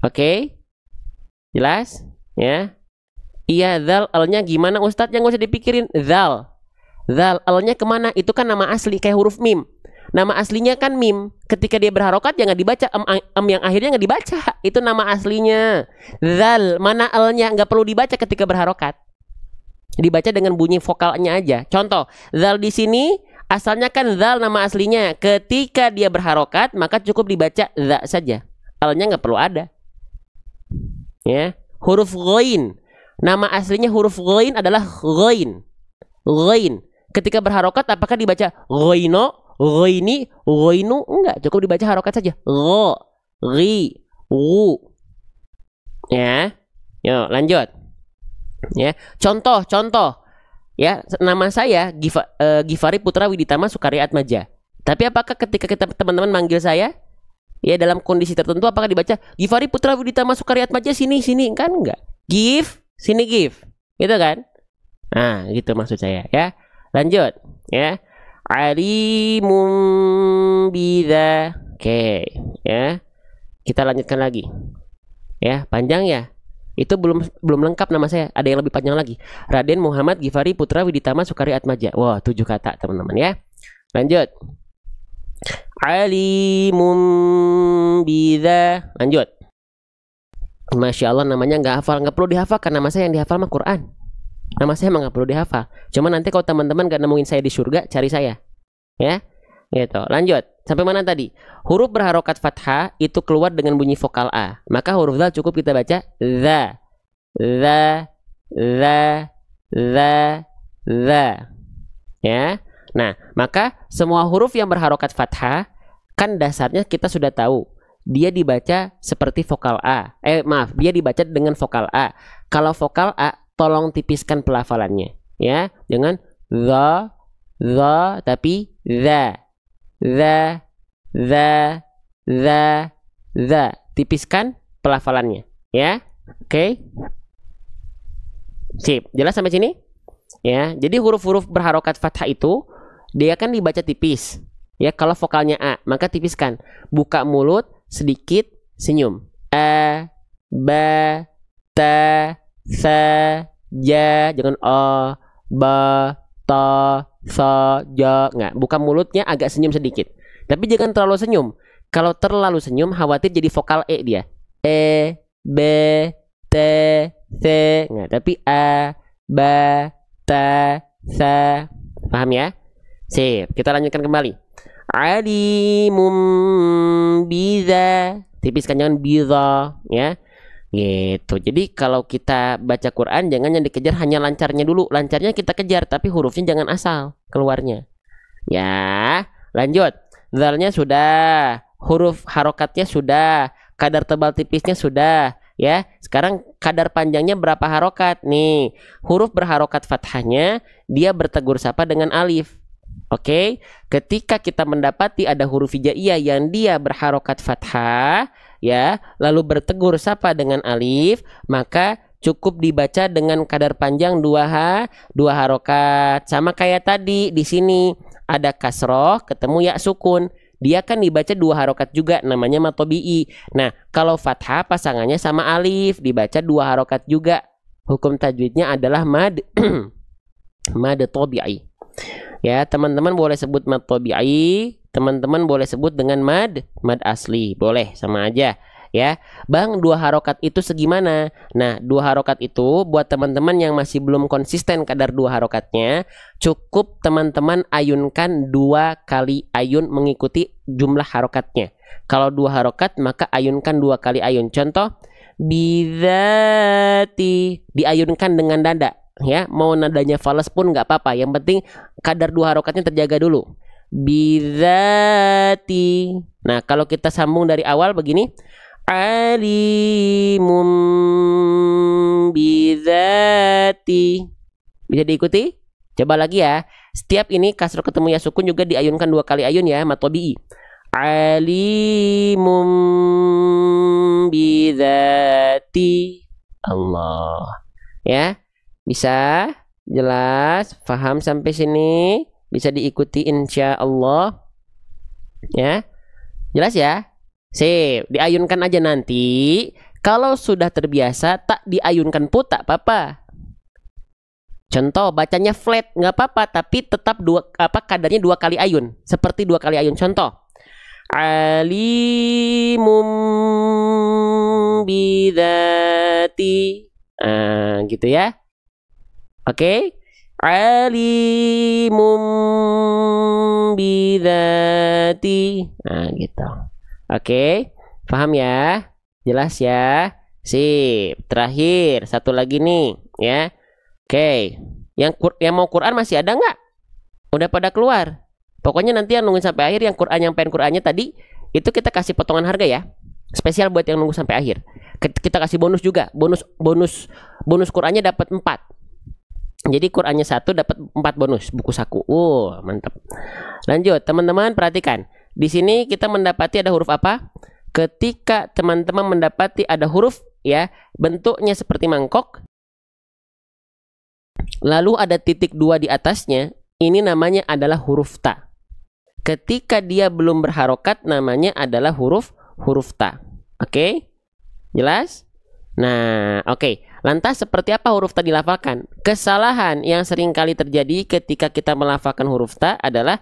Oke, jelas, ya. Iya, dzal L-nya gimana Ustadz? Yang gak usah dipikirin. Dzal L-nya kemana? Itu kan nama asli, kayak huruf mim. Nama aslinya kan mim. Ketika dia berharokat jangan dibaca. Yang akhirnya nggak dibaca. Itu nama aslinya. Dzal, mana L-nya? Nggak perlu dibaca ketika berharokat. Dibaca dengan bunyi vokalnya aja. Contoh, dzal di sini asalnya kan dzal nama aslinya. Ketika dia berharokat maka cukup dibaca dza saja. L-nya nggak perlu ada. Ya, huruf ghain. Nama aslinya huruf ghain adalah ghain. Ghain. Ketika berharokat apakah dibaca ghaino, ghaini, ghainu? Enggak, cukup dibaca harokat saja. Gha, ghi, wu. Ya. Yuk, lanjut. Ya, contoh. Ya, nama saya Gifari Putra Widitama Sukarya Atmaja. Tapi apakah ketika kita teman-teman manggil saya Ya dalam kondisi tertentu apakah dibaca Gifari Putra Widitama Sukari Atmaja sini kan enggak. Give, sini give. Gitu kan? Nah, gitu maksud saya ya. Lanjut ya. Alimum bidza. Oke, ya. Kita lanjutkan lagi. Ya, panjang ya. Itu belum lengkap nama saya. Ada yang lebih panjang lagi. Raden Muhammad Gifari Putra Widitama Sukari Atmaja. Wah, 7 kata, teman-teman ya. Lanjut. Alimum bidza. Lanjut. Masya Allah, namanya nggak hafal. Nggak perlu dihafal karena nama saya yang dihafal mah Quran. Nama saya emang nggak perlu dihafal. Cuma nanti kalau teman-teman nggak nemuin saya di surga, cari saya. Ya, gitu. Lanjut. Sampai mana tadi? Huruf berharokat fathah itu keluar dengan bunyi vokal A. Maka huruf zal cukup kita baca za, za, za, za, za. Ya. Nah, maka semua huruf yang berharokat fathah kan dasarnya kita sudah tahu. Dia dibaca seperti vokal A. Maaf, dia dibaca dengan vokal A. Kalau vokal A, tolong tipiskan pelafalannya. Ya, dengan za, tapi za, za, za, za, za. Tipiskan pelafalannya. Ya, oke. Sip, jelas sampai sini? Ya, jadi huruf-huruf berharokat fathah itu dia kan dibaca tipis. Ya, kalau vokalnya A, maka tipiskan. Buka mulut, sedikit, senyum. A, ba, ta, sa, ja. Jangan o, ba, ta, sa, ja. Nggak, buka mulutnya agak senyum sedikit. Tapi jangan terlalu senyum. Kalau terlalu senyum, khawatir jadi vokal E dia. E, B, T, C. Nggak, tapi A, ba, ta, sa. Paham ya? Sip, kita lanjutkan kembali. Alimum biza. Tipiskan, jangan biza, ya. Gitu. Jadi kalau kita baca Quran jangan yang dikejar hanya lancarnya dulu. Lancarnya kita kejar, tapi hurufnya jangan asal keluarnya. Ya, lanjut. Zalnya sudah, huruf harokatnya sudah, kadar tebal tipisnya sudah. Ya, sekarang kadar panjangnya berapa harokat? Nih, huruf berharokat fathahnya dia bertegur sapa dengan alif. Oke, ketika kita mendapati ada huruf hijaiyah yang dia berharokat fathah, ya, lalu bertegur sapa dengan alif, maka cukup dibaca dengan kadar panjang 2 harokat. Sama kayak tadi di sini ada kasroh ketemu ya sukun. Dia kan dibaca 2 harokat juga, namanya mad tabi'i. Nah, kalau fathah pasangannya sama alif, dibaca 2 harokat juga. Hukum tajwidnya adalah mad mad tabi'i. Ya, teman-teman boleh sebut mad tabi'i, teman-teman boleh sebut dengan mad asli, boleh, sama aja. Ya, Bang, 2 harokat itu segimana? Nah, 2 harokat itu buat teman-teman yang masih belum konsisten kadar 2 harokatnya, cukup teman-teman ayunkan 2 kali ayun mengikuti jumlah harokatnya. Kalau 2 harokat, maka ayunkan 2 kali ayun. Contoh, bidzati, diayunkan dengan dada. Ya, mau nadanya falas pun nggak apa-apa. Yang penting kadar 2 harokatnya terjaga dulu. Bidzati. Nah, kalau kita sambung dari awal begini, alimum bidzati. Bisa diikuti? Coba lagi ya. Setiap ini kasroh ketemu ya sukun juga diayunkan 2 kali ayun ya, mad tabi'i. Alimum bidzati. Allah. Ya. Bisa? Jelas? Paham sampai sini? Bisa diikuti insya Allah? Ya? Jelas ya? Sip, diayunkan aja nanti. Kalau sudah terbiasa, tak diayunkan pun tak apa-apa. Contoh, bacanya flat, nggak apa-apa, tapi tetap kadarnya 2 kali ayun. Seperti 2 kali ayun. Contoh, alimum bidzati. Gitu ya. Oke, alimum bidzati. Nah, gitu. Oke, paham ya? Jelas ya? Sip. Terakhir, satu lagi nih, ya. Oke, yang mau Quran masih ada nggak? Udah pada keluar. Pokoknya nanti yang nungguin sampai akhir, yang pengen Qurannya tadi, itu kita kasih potongan harga ya. Spesial buat yang nunggu sampai akhir. Kita kasih bonus juga. Bonus Qurannya dapat 4. Jadi Qurannya 1 dapat 4 bonus buku saku. Mantap. Lanjut, teman-teman perhatikan. Di sini kita mendapati ada huruf apa? Ketika teman-teman mendapati ada huruf ya, bentuknya seperti mangkok, lalu ada titik 2 di atasnya, ini namanya adalah huruf ta. Ketika dia belum berharokat, namanya adalah huruf ta. Oke? Jelas? Nah, oke. Lantas seperti apa huruf ta dilafalkan? Kesalahan yang sering kali terjadi ketika kita melafalkan huruf ta adalah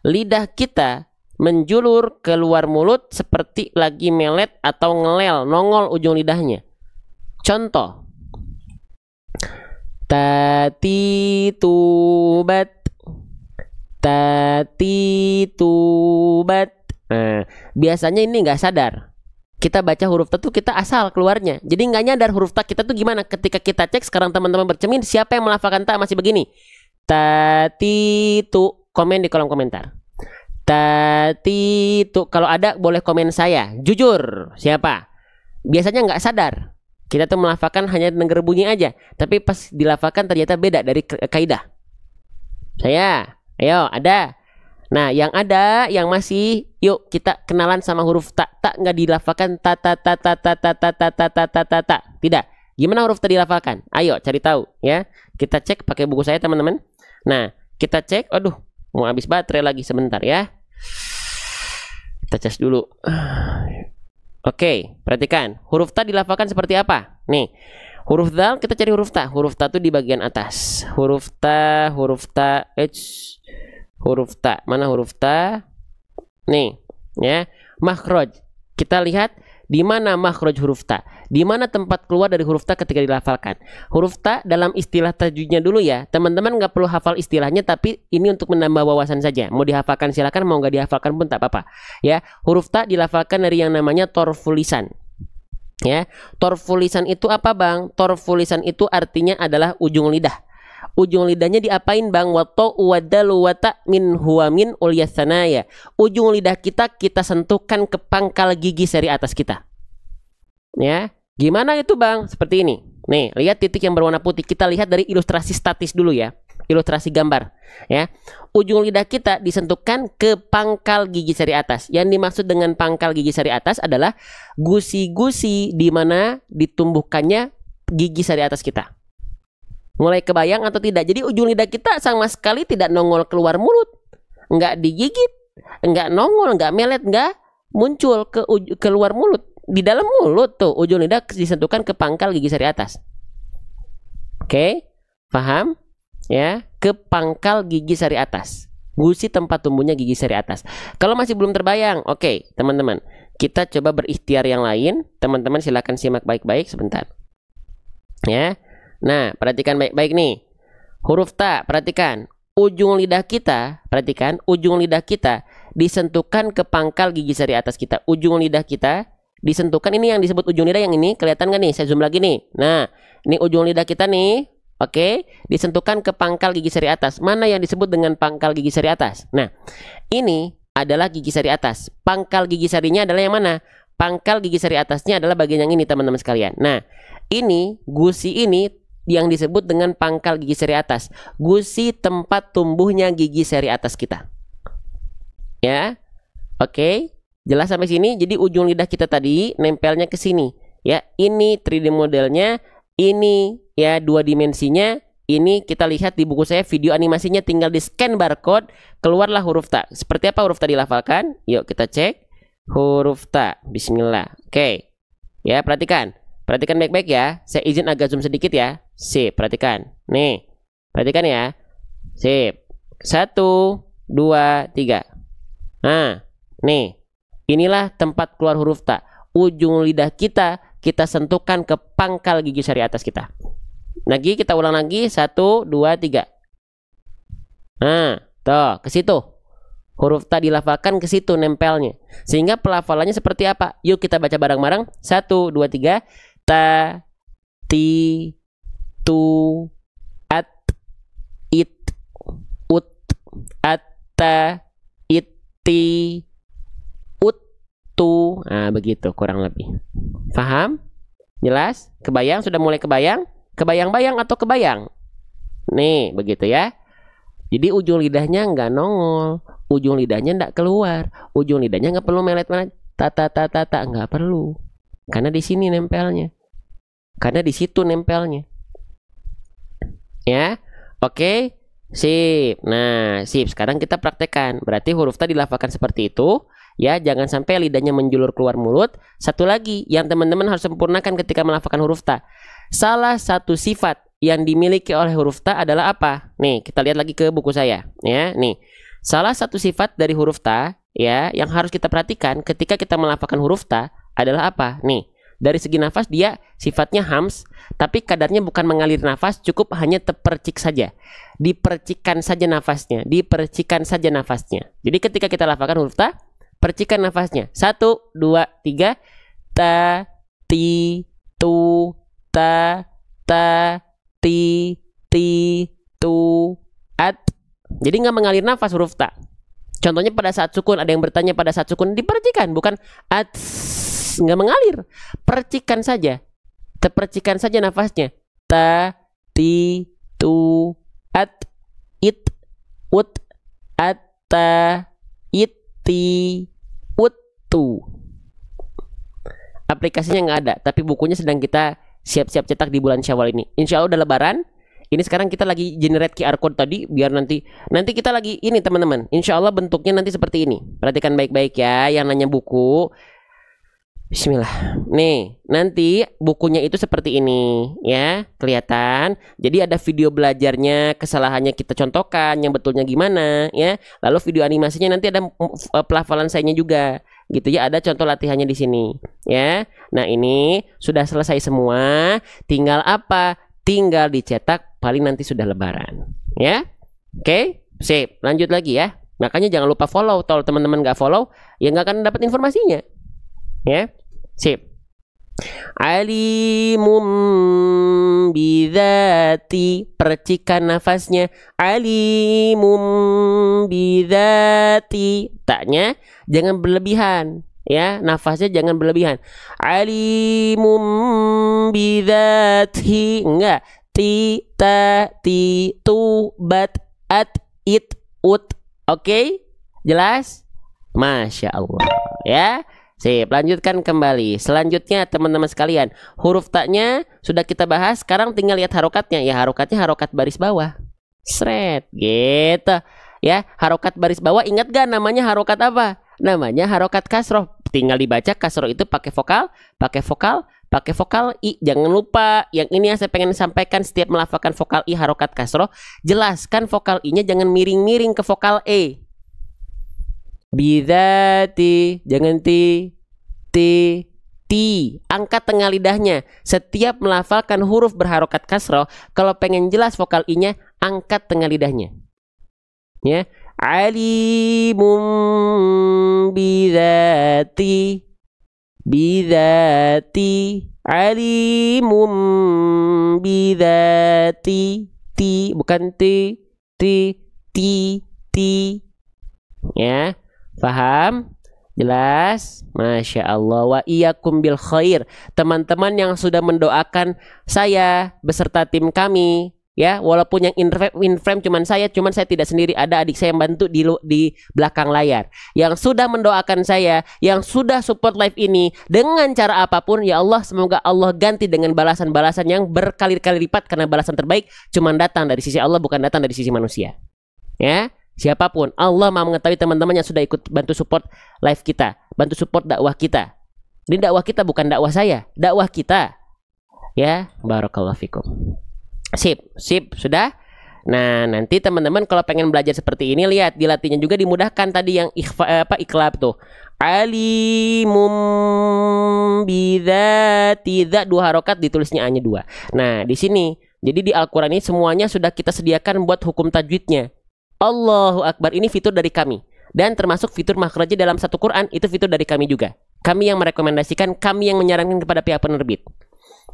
lidah kita menjulur keluar mulut seperti lagi melet atau ngelel, nongol ujung lidahnya. Contoh. Tati tubat. Tati tubat. Nah, biasanya ini nggak sadar. Kita baca huruf ta tuh kita asal keluarnya. Jadi nggak nyadar huruf ta kita tuh gimana. Ketika kita cek sekarang teman-teman bercermin, siapa yang melafalkan ta masih begini. Tati tu. Komen di kolom komentar. Tati tu. Kalau ada boleh komen saya. Jujur siapa. Biasanya nggak sadar. Kita tuh melafalkan hanya dengar bunyi aja. Tapi pas dilafalkan ternyata beda dari kaidah. Saya. Ayo ada. Nah, yang ada, yang masih, yuk kita kenalan sama huruf ta. Ta nggak dilafalkan ta ta ta ta ta ta ta ta ta ta ta ta. Tidak. Gimana huruf ta dilafalkan? Ayo cari tahu ya. Kita cek pakai buku saya teman-teman. Nah, kita cek. Aduh, mau habis baterai lagi sebentar ya. Kita cas dulu. Oke, perhatikan. Huruf ta dilafalkan seperti apa? Nih. Huruf dal kita cari huruf ta. Huruf ta tuh di bagian atas. Huruf ta. Huruf ta, mana huruf ta? Nih, ya, makhraj. Kita lihat di mana makhraj huruf ta. Di mana tempat keluar dari huruf ta ketika dilafalkan. Huruf ta dalam istilah tajwidnya dulu ya. Teman-teman nggak perlu hafal istilahnya, tapi ini untuk menambah wawasan saja. Mau dihafalkan silakan, mau nggak dihafalkan pun tak apa-apa. Ya, huruf ta dilafalkan dari yang namanya torful lisan. Ya, torful lisan itu apa, Bang? Torful lisan itu artinya adalah ujung lidah. Ujung lidahnya diapain, Bang? Wato wadalu wata min huwa min ulyasanaya. Ujung lidah kita sentuhkan ke pangkal gigi seri atas kita. Ya, gimana itu, Bang? Seperti ini. Nih, lihat titik yang berwarna putih. Kita lihat dari ilustrasi statis dulu ya. Ilustrasi gambar. Ya, ujung lidah kita disentuhkan ke pangkal gigi seri atas. Yang dimaksud dengan pangkal gigi seri atas adalah gusi-gusi di mana ditumbuhkannya gigi seri atas kita. Mulai kebayang atau tidak? Jadi ujung lidah kita sama sekali tidak nongol keluar mulut, nggak digigit, nggak nongol, nggak melet, nggak muncul keluar mulut. Di dalam mulut tuh ujung lidah disentuhkan ke pangkal gigi seri atas. Oke, paham? Ya, ke pangkal gigi seri atas. Gusi tempat tumbuhnya gigi seri atas. Kalau masih belum terbayang, oke, teman-teman, kita coba berikhtiar yang lain. Teman-teman silakan simak baik-baik sebentar. Ya. Nah, perhatikan baik-baik nih. Huruf ta, perhatikan. Ujung lidah kita, perhatikan. Ujung lidah kita disentuhkan ke pangkal gigi seri atas kita. Ujung lidah kita disentuhkan, ini yang disebut ujung lidah yang ini. Kelihatan gak nih? Saya zoom lagi nih. Nah, ini ujung lidah kita nih. Oke, disentuhkan ke pangkal gigi seri atas. Mana yang disebut dengan pangkal gigi seri atas? Nah, ini adalah gigi seri atas. Pangkal gigi serinya adalah yang mana? Pangkal gigi seri atasnya adalah bagian yang ini, teman-teman sekalian. Nah, ini, gusi ini yang disebut dengan pangkal gigi seri atas. Gusi tempat tumbuhnya gigi seri atas kita. Ya. Oke, jelas sampai sini. Jadi ujung lidah kita tadi nempelnya ke sini. Ya, ini 3D modelnya, ini ya 2 dimensinya. Ini kita lihat di buku saya video animasinya, tinggal di scan barcode, keluarlah huruf ta. Seperti apa huruf ta dilafalkan? Yuk kita cek. Huruf ta. Bismillah. Oke. Ya, perhatikan. Perhatikan baik-baik ya. Saya izin agak zoom sedikit ya. Sip, perhatikan. Nih, perhatikan ya. Sip. 1, 2, 3. Nah, nih. Inilah tempat keluar huruf ta. Ujung lidah kita sentuhkan ke pangkal gigi seri atas kita. Lagi, kita ulang lagi. 1, 2, 3. Nah, tuh, ke situ. Huruf ta dilafalkan ke situ nempelnya. Sehingga pelafalannya seperti apa? Yuk kita baca bareng-bareng. 1, 2, 3. Ta, ti, tu, at, it, ut, atta, iti, ut, tu. Nah, begitu kurang lebih. Paham? Jelas? Kebayang? Sudah mulai kebayang? Kebayang-bayang atau kebayang? Nih, begitu ya. Jadi ujung lidahnya nggak nongol, ujung lidahnya nggak keluar, ujung lidahnya nggak perlu melet-melet, tata, nggak perlu. Karena di sini nempelnya, karena di situ nempelnya. Ya, oke, sip. Nah, sip. Sekarang kita praktekkan. Berarti huruf ta dilafalkan seperti itu. Ya, jangan sampai lidahnya menjulur keluar mulut. Satu lagi yang teman-teman harus sempurnakan ketika melafalkan huruf ta. Salah satu sifat yang dimiliki oleh huruf ta adalah apa? Nih, kita lihat lagi ke buku saya. Ya, nih. Salah satu sifat dari huruf ta, ya, yang harus kita perhatikan ketika kita melafalkan huruf ta adalah apa? Nih. Dari segi nafas dia sifatnya hams, tapi kadarnya bukan mengalir nafas, cukup hanya terpercik saja. Dipercikan saja nafasnya, dipercikan saja nafasnya. Jadi ketika kita lafalkan huruf ta, percikan nafasnya. 1, 2, 3. Ta, ti, tu, ta, ti, tu, at. Jadi nggak mengalir nafas huruf ta. Contohnya pada saat sukun, ada yang bertanya pada saat sukun dipercikan, bukan at, nggak mengalir, percikan saja, terpercikan saja nafasnya. Ta, ti, tu, at, it, ut, atta, iti, uttu. Aplikasinya nggak ada, tapi bukunya sedang kita siap-siap cetak di bulan Syawal ini. Insya Allah udah Lebaran. Ini sekarang kita lagi generate QR code tadi, biar nanti kita lagi ini teman-teman. Insya Allah bentuknya nanti seperti ini. Perhatikan baik-baik ya, yang nanya buku. Bismillah. Nih, nanti bukunya itu seperti ini ya, kelihatan. Jadi ada video belajarnya, kesalahannya kita contohkan, yang betulnya gimana ya. Lalu video animasinya nanti ada pelafalan sayanya juga. Gitu ya, ada contoh latihannya di sini ya. Nah, ini sudah selesai semua, tinggal apa? Tinggal dicetak, paling nanti sudah Lebaran ya. Oke, sip. Lanjut lagi ya. Makanya jangan lupa follow. Kalau teman-teman nggak follow, ya nggak akan dapat informasinya. Ya, sip. Alimum bidzati, percikan nafasnya. Alimum bidzati, taknya jangan berlebihan ya, nafasnya jangan berlebihan. Alimum bidzati, enggak. Ti, ta, ti, tu, bat, at, it, ut. Oke? Jelas? Masya Allah ya. Sip, lanjutkan kembali. Selanjutnya teman-teman sekalian, huruf taknya sudah kita bahas. Sekarang tinggal lihat harokatnya. Ya, harokatnya harokat baris bawah. Sret, gitu. Ya, harokat baris bawah, ingat gak namanya harokat apa? Namanya harokat kasroh. Tinggal dibaca kasroh itu pakai vokal I. Jangan lupa, yang ini yang saya pengen sampaikan setiap melafalkan vokal I harokat kasroh. Jelaskan vokal I-nya jangan miring-miring ke vokal E. Bidzati, jangan ti. Angkat tengah lidahnya. Setiap melafalkan huruf berharokat kasroh, kalau pengen jelas vokal I-nya, angkat tengah lidahnya. Ya, alimum bidzati, alimum bidzati, bukan ti. Ya. Paham? Jelas? Masya Allah. Wa iyyakum bil khair. Teman-teman yang sudah mendoakan saya beserta tim kami ya, walaupun yang in frame cuman saya tidak sendiri, ada adik saya yang bantu di belakang layar, yang sudah mendoakan saya, yang sudah support live ini dengan cara apapun. Ya Allah, semoga Allah ganti dengan balasan-balasan yang berkali-kali lipat, karena balasan terbaik cuman datang dari sisi Allah, bukan datang dari sisi manusia. Ya. Siapapun, Allah mau mengetahui teman-teman yang sudah ikut bantu support live kita, bantu support dakwah kita. Ini dakwah kita, bukan dakwah saya, dakwah kita. Ya, barakallahu fikum. Sip, sudah. Nah, nanti teman-teman kalau pengen belajar seperti ini, lihat dilatihnya juga dimudahkan tadi yang iklab tuh. Alimum bidzati, dua harokat, ditulisnya A-nya 2. Nah, di sini, jadi di Al-Qur'an ini semuanya sudah kita sediakan buat hukum tajwidnya. Allahu Akbar, ini fitur dari kami. Dan termasuk fitur makhrajnya dalam satu Quran, itu fitur dari kami juga. Kami yang merekomendasikan, kami yang menyarankan kepada pihak penerbit.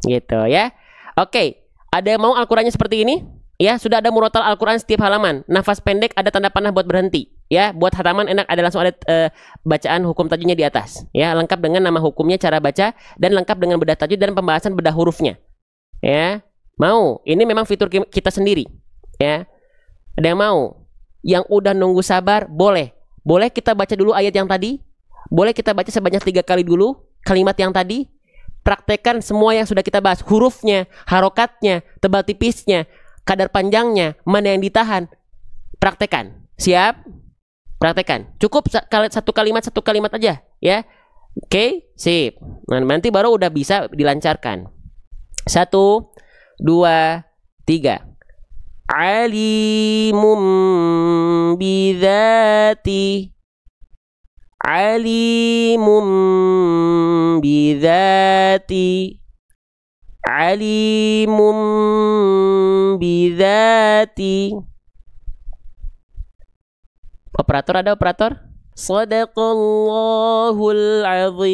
Gitu ya. Oke, ada yang mau Al-Qurannya seperti ini? Ya, sudah ada murotal Al-Quran setiap halaman. Nafas pendek, ada tanda panah buat berhenti. Ya, buat hataman enak, ada langsung ada bacaan hukum tajwidnya di atas. Ya, lengkap dengan nama hukumnya, cara baca, dan lengkap dengan bedah tajwid dan pembahasan bedah hurufnya. Ya, mau? Ini memang fitur kita sendiri. Ya, ada yang mau? Yang udah nunggu sabar, boleh. Boleh kita baca dulu ayat yang tadi? Boleh kita baca sebanyak 3 kali dulu kalimat yang tadi? Praktekkan semua yang sudah kita bahas. Hurufnya, harokatnya, tebal tipisnya, kadar panjangnya, mana yang ditahan. Praktekkan. Siap? Praktekkan. Cukup satu kalimat aja ya. Oke, sip. Nah, nanti baru udah bisa dilancarkan. 1, 2, 3. Alimum bidzati. Alimum bidzati. Alimum bidzati. Operator, ada operator? Shadaqallahul azim.